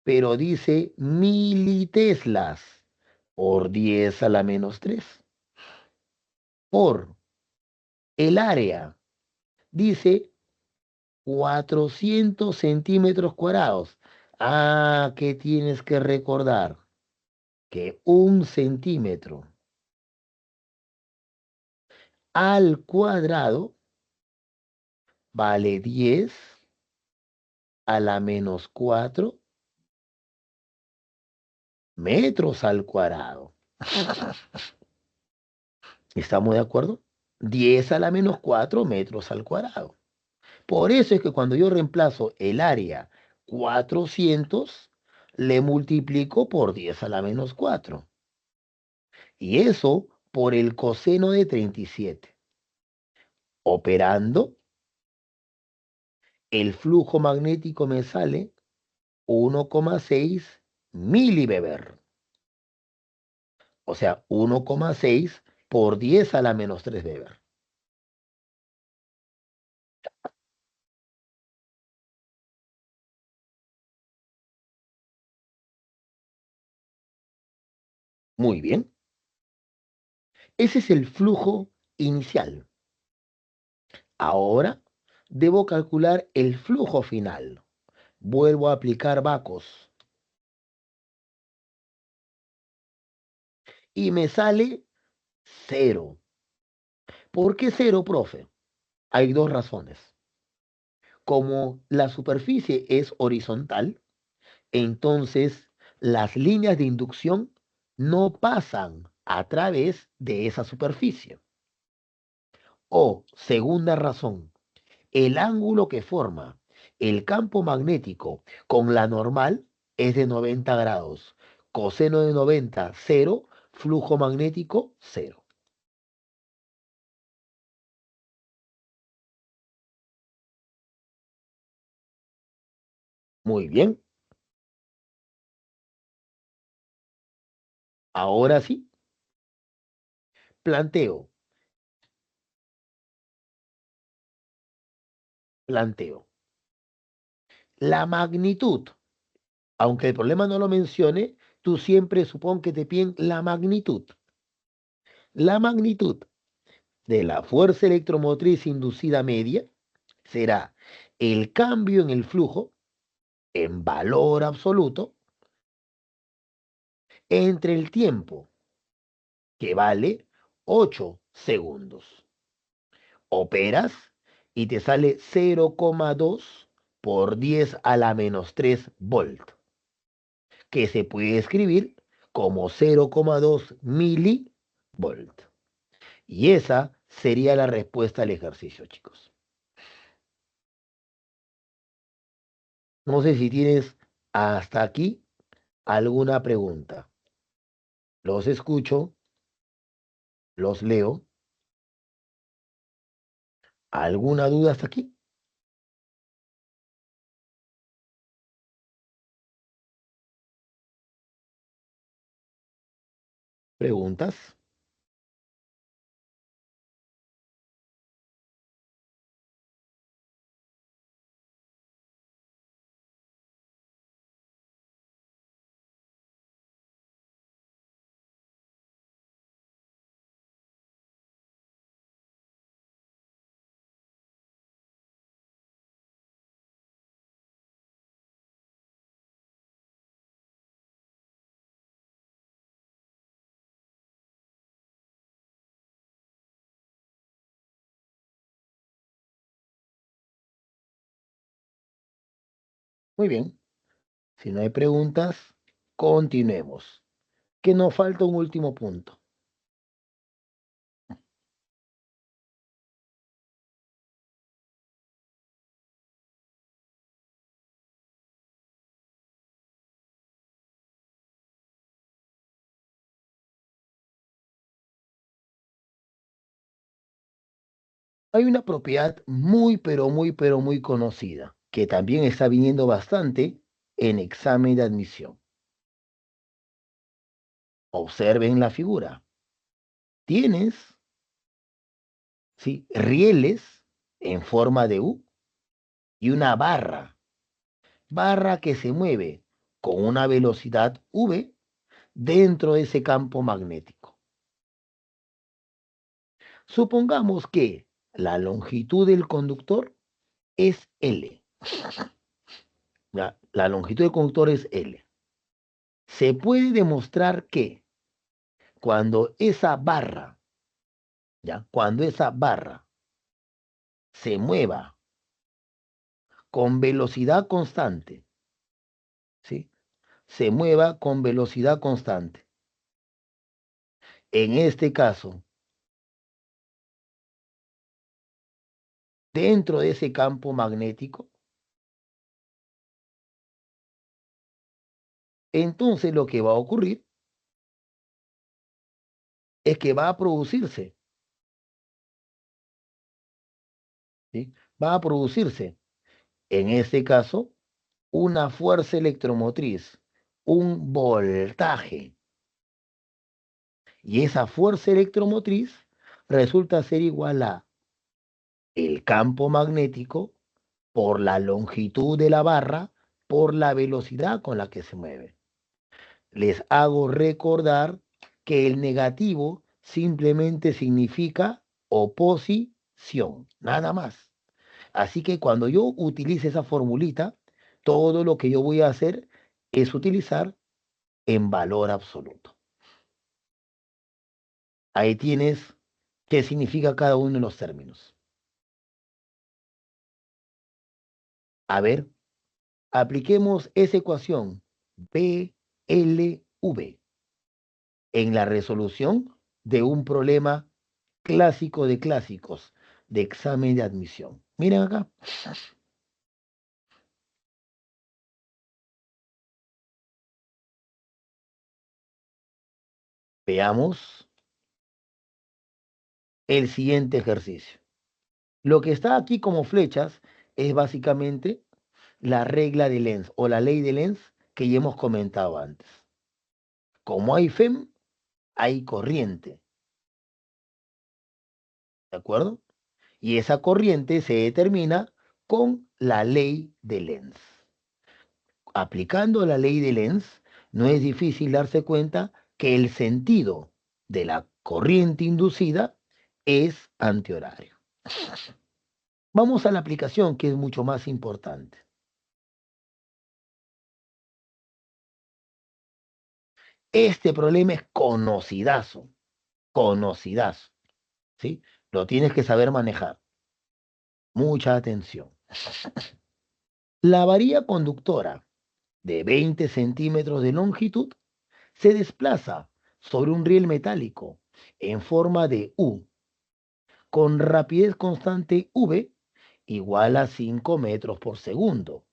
pero dice militeslas por 10 a la menos 3. Por el área, dice 400 centímetros cuadrados. Ah, ¿qué tienes que recordar? Que 1 centímetro al cuadrado vale 10 a la menos 4 metros al cuadrado. ¿Estamos de acuerdo? 10 a la menos 4 metros al cuadrado. Por eso es que cuando yo reemplazo el área 400, le multiplico por 10 a la menos 4. Y eso por el coseno de 37. Operando, el flujo magnético me sale 1,6 miliveber. O sea, 1,6 por 10 a la menos 3 Weber. Muy bien. Ese es el flujo inicial. Ahora debo calcular el flujo final. Vuelvo a aplicar vacos. Y me sale 0. ¿Por qué 0, profe? Hay dos razones. Como la superficie es horizontal, entonces las líneas de inducción no pasan a través de esa superficie. O, segunda razón, el ángulo que forma el campo magnético con la normal es de 90 grados. Coseno de 90, 0. Flujo magnético, 0. Muy bien. Ahora sí, planteo, planteo. La magnitud, aunque el problema no lo mencione, tú siempre supón que te piden la magnitud. La magnitud de la fuerza electromotriz inducida media será el cambio en el flujo en valor absoluto entre el tiempo, que vale 8 segundos. Operas y te sale 0,2 por 10 a la menos 3 volt, que se puede escribir como 0,2 milivolt. Y esa sería la respuesta al ejercicio, chicos. No sé si tienes hasta aquí alguna pregunta. Los escucho, los leo. ¿Alguna duda hasta aquí? ¿Preguntas? Muy bien. Si no hay preguntas, continuemos. Que nos falta un último punto. Hay una propiedad muy, pero muy conocida, que también está viniendo bastante en examen de admisión. Observen la figura. Tienes, ¿sí?, rieles en forma de U y una barra que se mueve con una velocidad V dentro de ese campo magnético. Supongamos que la longitud del conductor es L. ¿Ya? La longitud del conductor es L. Se puede demostrar que cuando esa barra, ¿ya?, cuando esa barra se mueva con velocidad constante, ¿sí?, se mueva con velocidad constante. En este caso, dentro de ese campo magnético, entonces lo que va a ocurrir es que va a producirse, ¿sí?, va a producirse, en este caso, una fuerza electromotriz, un voltaje. Y esa fuerza electromotriz resulta ser igual a el campo magnético por la longitud de la barra por la velocidad con la que se mueve. Les hago recordar que el negativo simplemente significa oposición, nada más. Así que cuando yo utilice esa formulita, todo lo que yo voy a hacer es utilizar en valor absoluto. Ahí tienes qué significa cada uno de los términos. A ver, apliquemos esa ecuación BLV en la resolución de un problema clásico de clásicos de examen de admisión. Miren acá. Veamos el siguiente ejercicio. Lo que está aquí como flechas es básicamente la regla de Lenz o la ley de Lenz que ya hemos comentado antes. Como hay FEM, hay corriente. ¿De acuerdo? Y esa corriente se determina con la ley de Lenz. Aplicando la ley de Lenz, no es difícil darse cuenta que el sentido de la corriente inducida es antihorario. Vamos a la aplicación, que es mucho más importante. Este problema es conocidazo, conocidazo, ¿sí? Lo tienes que saber manejar. Mucha atención. La varilla conductora de 20 centímetros de longitud se desplaza sobre un riel metálico en forma de U con rapidez constante V igual a 5 metros por segundo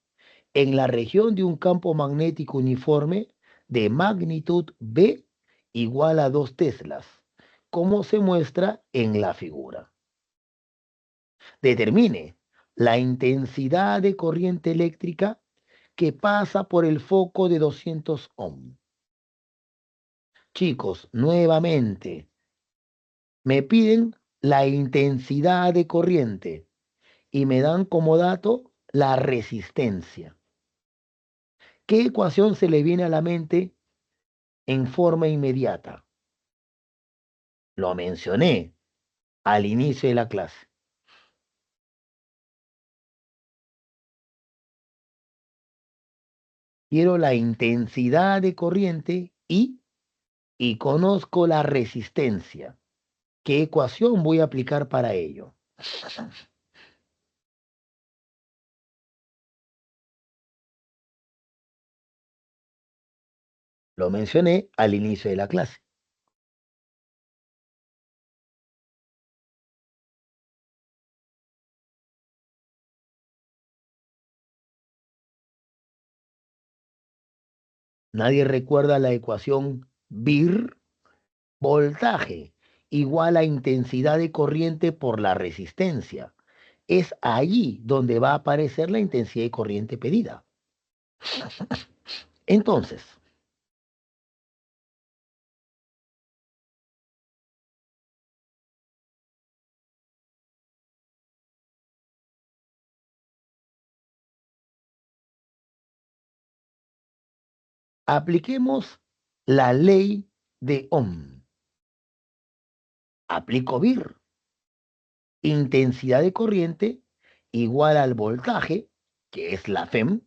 en la región de un campo magnético uniforme de magnitud B igual a 2 teslas, como se muestra en la figura. Determine la intensidad de corriente eléctrica que pasa por el foco de 200 ohm. Chicos, nuevamente, me piden la intensidad de corriente y me dan como dato la resistencia. ¿Qué ecuación se le viene a la mente en forma inmediata? Lo mencioné al inicio de la clase. Quiero la intensidad de corriente y conozco la resistencia. ¿Qué ecuación voy a aplicar para ello? Lo mencioné al inicio de la clase. Nadie recuerda la ecuación BIR, voltaje igual a intensidad de corriente por la resistencia. Es allí donde va a aparecer la intensidad de corriente pedida. Entonces, apliquemos la ley de Ohm. Aplico BIR, intensidad de corriente igual al voltaje, que es la FEM,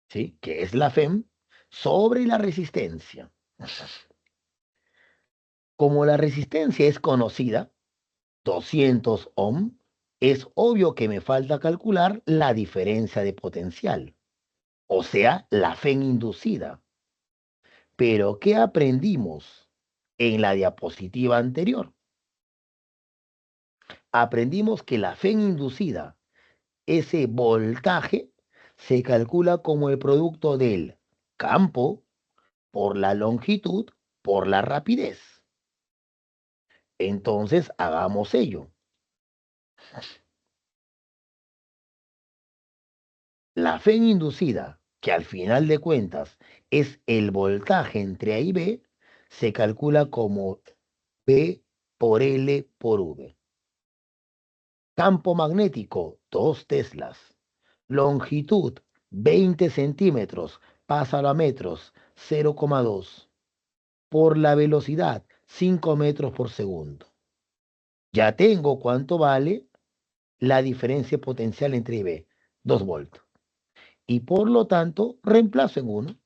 ¿sí? Que es la FEM, sobre la resistencia. Como la resistencia es conocida, 200 ohm, es obvio que me falta calcular la diferencia de potencial, o sea, la FEM inducida. Pero, ¿qué aprendimos en la diapositiva anterior? Aprendimos que la FEM inducida, ese voltaje, se calcula como el producto del campo por la longitud por la rapidez. Entonces, hagamos ello. La fe inducida, que al final de cuentas es el voltaje entre A y B, se calcula como P por L por V. Campo magnético, 2 teslas. Longitud, 20 centímetros. Pásalo a metros, 0,2. Por la velocidad, 5 metros por segundo. Ya tengo cuánto vale la diferencia potencial entre A y B, 2 voltios. Y por lo tanto, reemplazo en 1.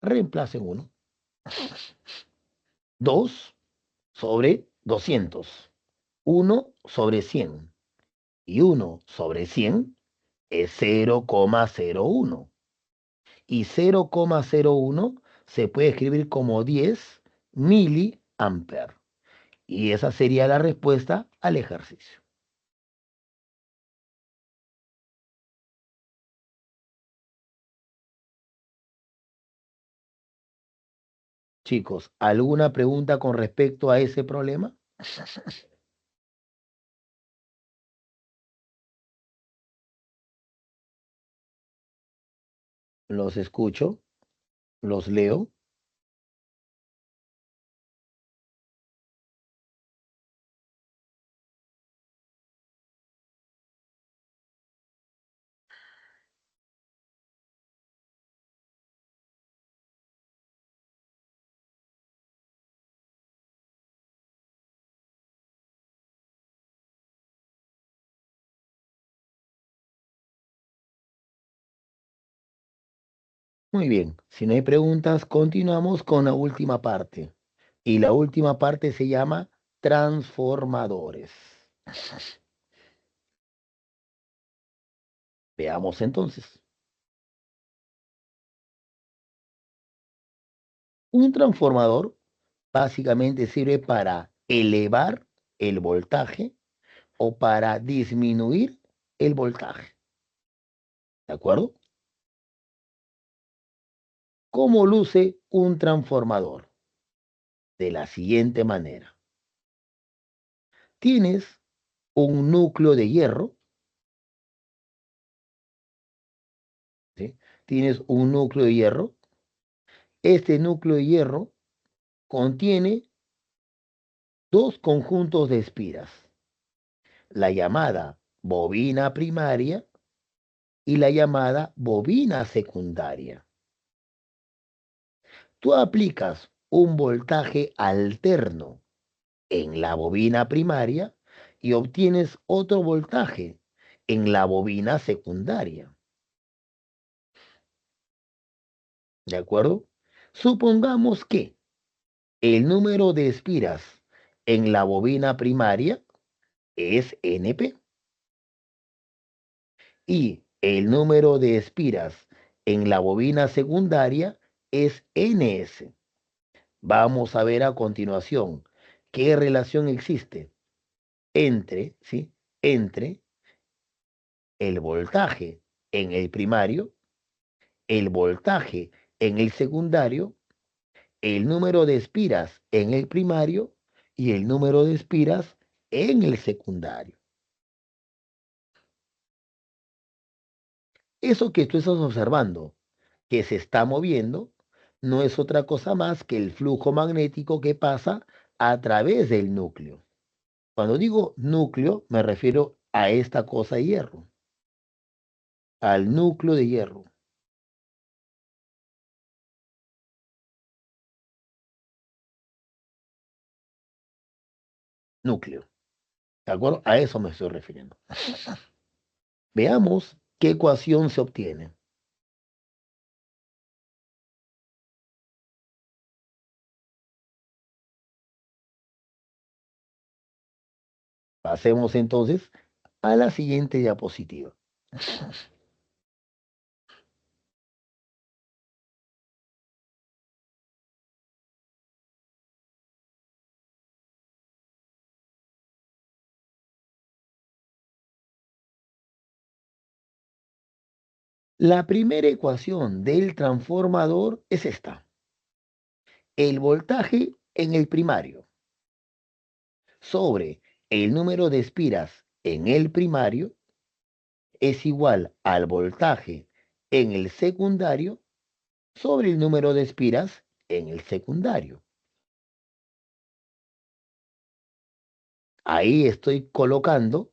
Reemplazo en 1. 2 sobre 200. 1 sobre 100. Y 1 sobre 100 es 0,01. Y 0,01 se puede escribir como 10 miliamperes. Y esa sería la respuesta al ejercicio. Chicos, ¿alguna pregunta con respecto a ese problema? Los escucho, los leo. Muy bien, si no hay preguntas, continuamos con la última parte. Y la última parte se llama transformadores. Veamos entonces. Un transformador básicamente sirve para elevar el voltaje o para disminuir el voltaje. ¿De acuerdo? ¿Cómo luce un transformador? De la siguiente manera. Tienes un núcleo de hierro, ¿sí? Tienes un núcleo de hierro. Este núcleo de hierro contiene dos conjuntos de espiras, la llamada bobina primaria y la llamada bobina secundaria. Tú aplicas un voltaje alterno en la bobina primaria y obtienes otro voltaje en la bobina secundaria. ¿De acuerdo? Supongamos que el número de espiras en la bobina primaria es NP y el número de espiras en la bobina secundaria es NS. Vamos a ver a continuación qué relación existe entre, ¿sí? Entre el voltaje en el primario, el voltaje en el secundario, el número de espiras en el primario y el número de espiras en el secundario. Eso que tú estás observando, que se está moviendo, no es otra cosa más que el flujo magnético que pasa a través del núcleo. Cuando digo núcleo, me refiero a esta cosa de hierro, al núcleo de hierro, núcleo. ¿De acuerdo? A eso me estoy refiriendo. Veamos qué ecuación se obtiene. Pasemos entonces a la siguiente diapositiva. La primera ecuación del transformador es esta. El voltaje en el primario sobre el número de espiras en el primario es igual al voltaje en el secundario sobre el número de espiras en el secundario. Ahí estoy colocando,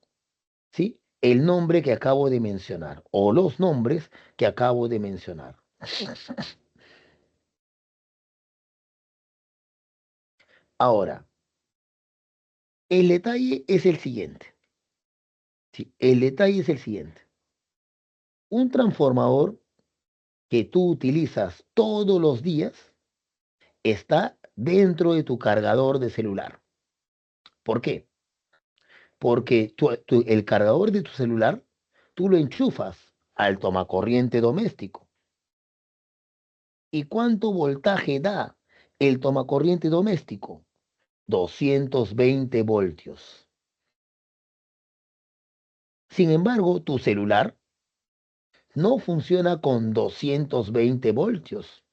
¿sí?, el nombre que acabo de mencionar o los nombres que acabo de mencionar. Ahora, el detalle es el siguiente. ¿Sí? El detalle es el siguiente. Un transformador que tú utilizas todos los días está dentro de tu cargador de celular. ¿Por qué? Porque el cargador de tu celular, tú lo enchufas al tomacorriente doméstico. ¿Y cuánto voltaje da el tomacorriente doméstico? 220 voltios. Sin embargo, tu celular no funciona con 220 voltios.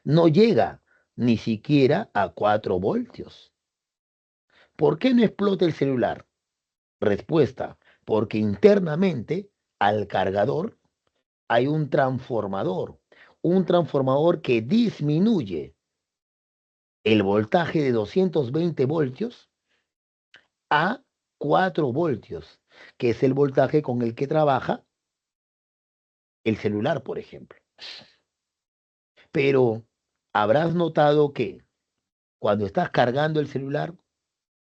No llega ni siquiera a 4 voltios. ¿Por qué no explota el celular? Respuesta, porque internamente al cargador hay un transformador que disminuye el voltaje de 220 voltios a 4 voltios, que es el voltaje con el que trabaja el celular, por ejemplo. Pero habrás notado que cuando estás cargando el celular,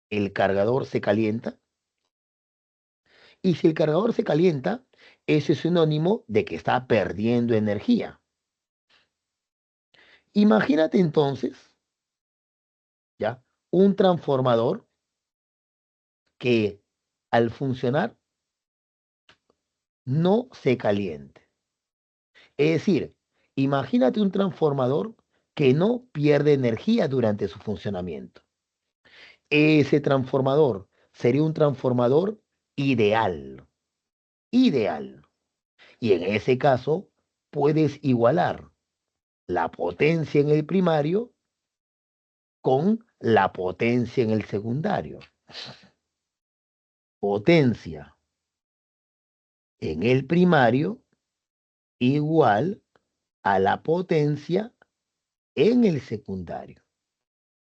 el cargador se calienta. Y si el cargador se calienta, eso es sinónimo de que está perdiendo energía. Imagínate entonces, ¿ya? Un transformador que al funcionar no se caliente. Es decir, imagínate un transformador que no pierde energía durante su funcionamiento. Ese transformador sería un transformador ideal, ideal. Y en ese caso, puedes igualar la potencia en el primario con la potencia en el secundario. Potencia en el primario igual a la potencia en el secundario.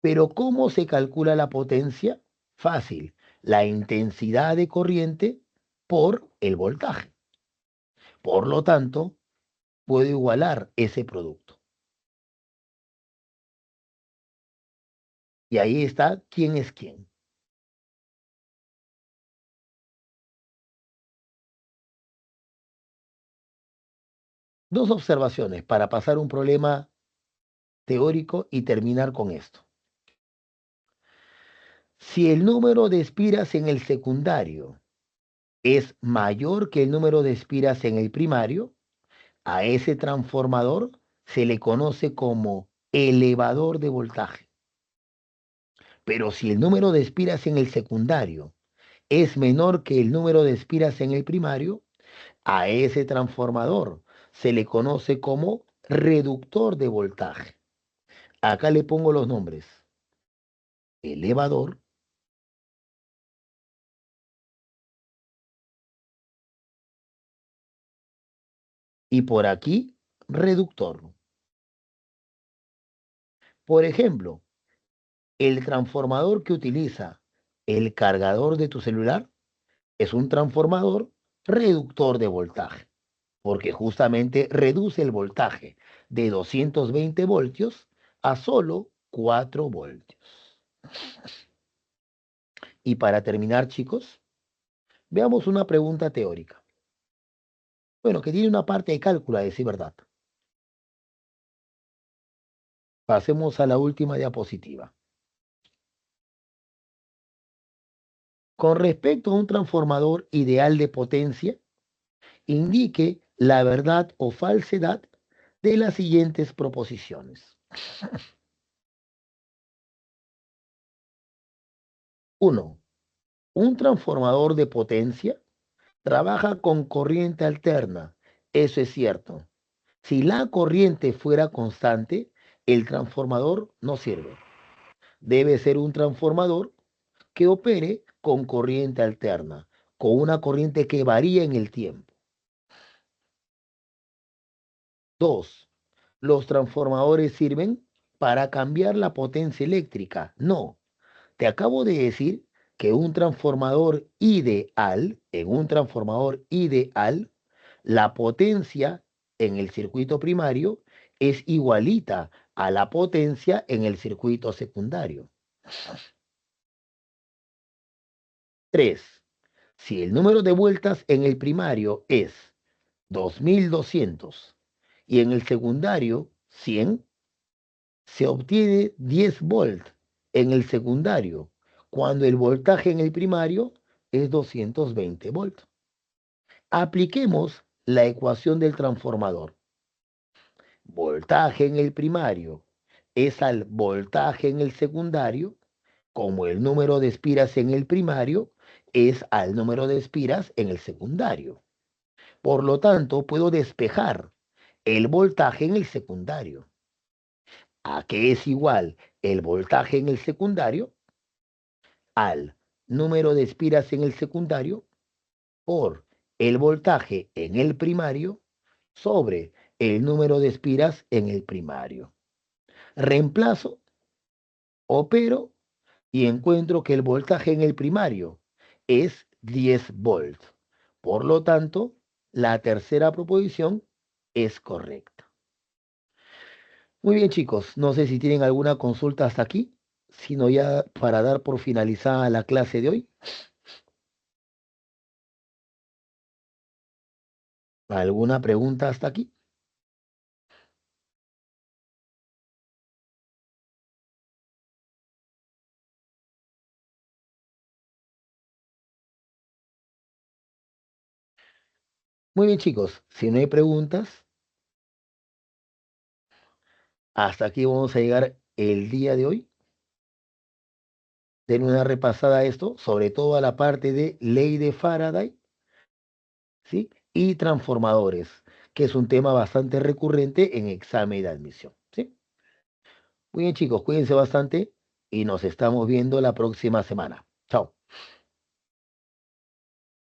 Pero ¿cómo se calcula la potencia? Fácil, la intensidad de corriente por el voltaje. Por lo tanto, puedo igualar ese producto. Y ahí está quién es quién. Dos observaciones para pasar un problema teórico y terminar con esto. Si el número de espiras en el secundario es mayor que el número de espiras en el primario, a ese transformador se le conoce como elevador de voltaje. Pero si el número de espiras en el secundario es menor que el número de espiras en el primario, a ese transformador se le conoce como reductor de voltaje. Acá le pongo los nombres. Elevador y por aquí reductor. Por ejemplo, el transformador que utiliza el cargador de tu celular es un transformador reductor de voltaje, porque justamente reduce el voltaje de 220 voltios a solo 4 voltios. Y para terminar, chicos, veamos una pregunta teórica. Bueno, que tiene una parte de cálculo, a decir verdad. Pasemos a la última diapositiva. Con respecto a un transformador ideal de potencia, indique la verdad o falsedad de las siguientes proposiciones. 1. Un transformador de potencia trabaja con corriente alterna. Eso es cierto. Si la corriente fuera constante, el transformador no sirve. Debe ser un transformador que opere con corriente alterna, con una corriente que varía en el tiempo. 2. Los transformadores sirven para cambiar la potencia eléctrica. No, te acabo de decir que un transformador ideal, en un transformador ideal, la potencia en el circuito primario es igualita a la potencia en el circuito secundario. 3. Si el número de vueltas en el primario es 2200 y en el secundario 100, se obtiene 10 volt en el secundario, cuando el voltaje en el primario es 220 volts. Apliquemos la ecuación del transformador. Voltaje en el primario es al voltaje en el secundario, como el número de espiras en el primario es al número de espiras en el secundario. Por lo tanto, puedo despejar el voltaje en el secundario. ¿A qué es igual el voltaje en el secundario? Al número de espiras en el secundario por el voltaje en el primario sobre el número de espiras en el primario. Reemplazo, opero y encuentro que el voltaje en el primario es 10 volts. Por lo tanto, la tercera proposición es correcta. Muy bien, chicos. No sé si tienen alguna consulta hasta aquí, sino ya para dar por finalizada la clase de hoy. ¿Alguna pregunta hasta aquí? Muy bien, chicos, si no hay preguntas, hasta aquí vamos a llegar el día de hoy. Den una repasada a esto, sobre todo a la parte de ley de Faraday, ¿sí? Y transformadores, que es un tema bastante recurrente en examen de admisión, ¿sí? Muy bien, chicos, cuídense bastante y nos estamos viendo la próxima semana. Chao.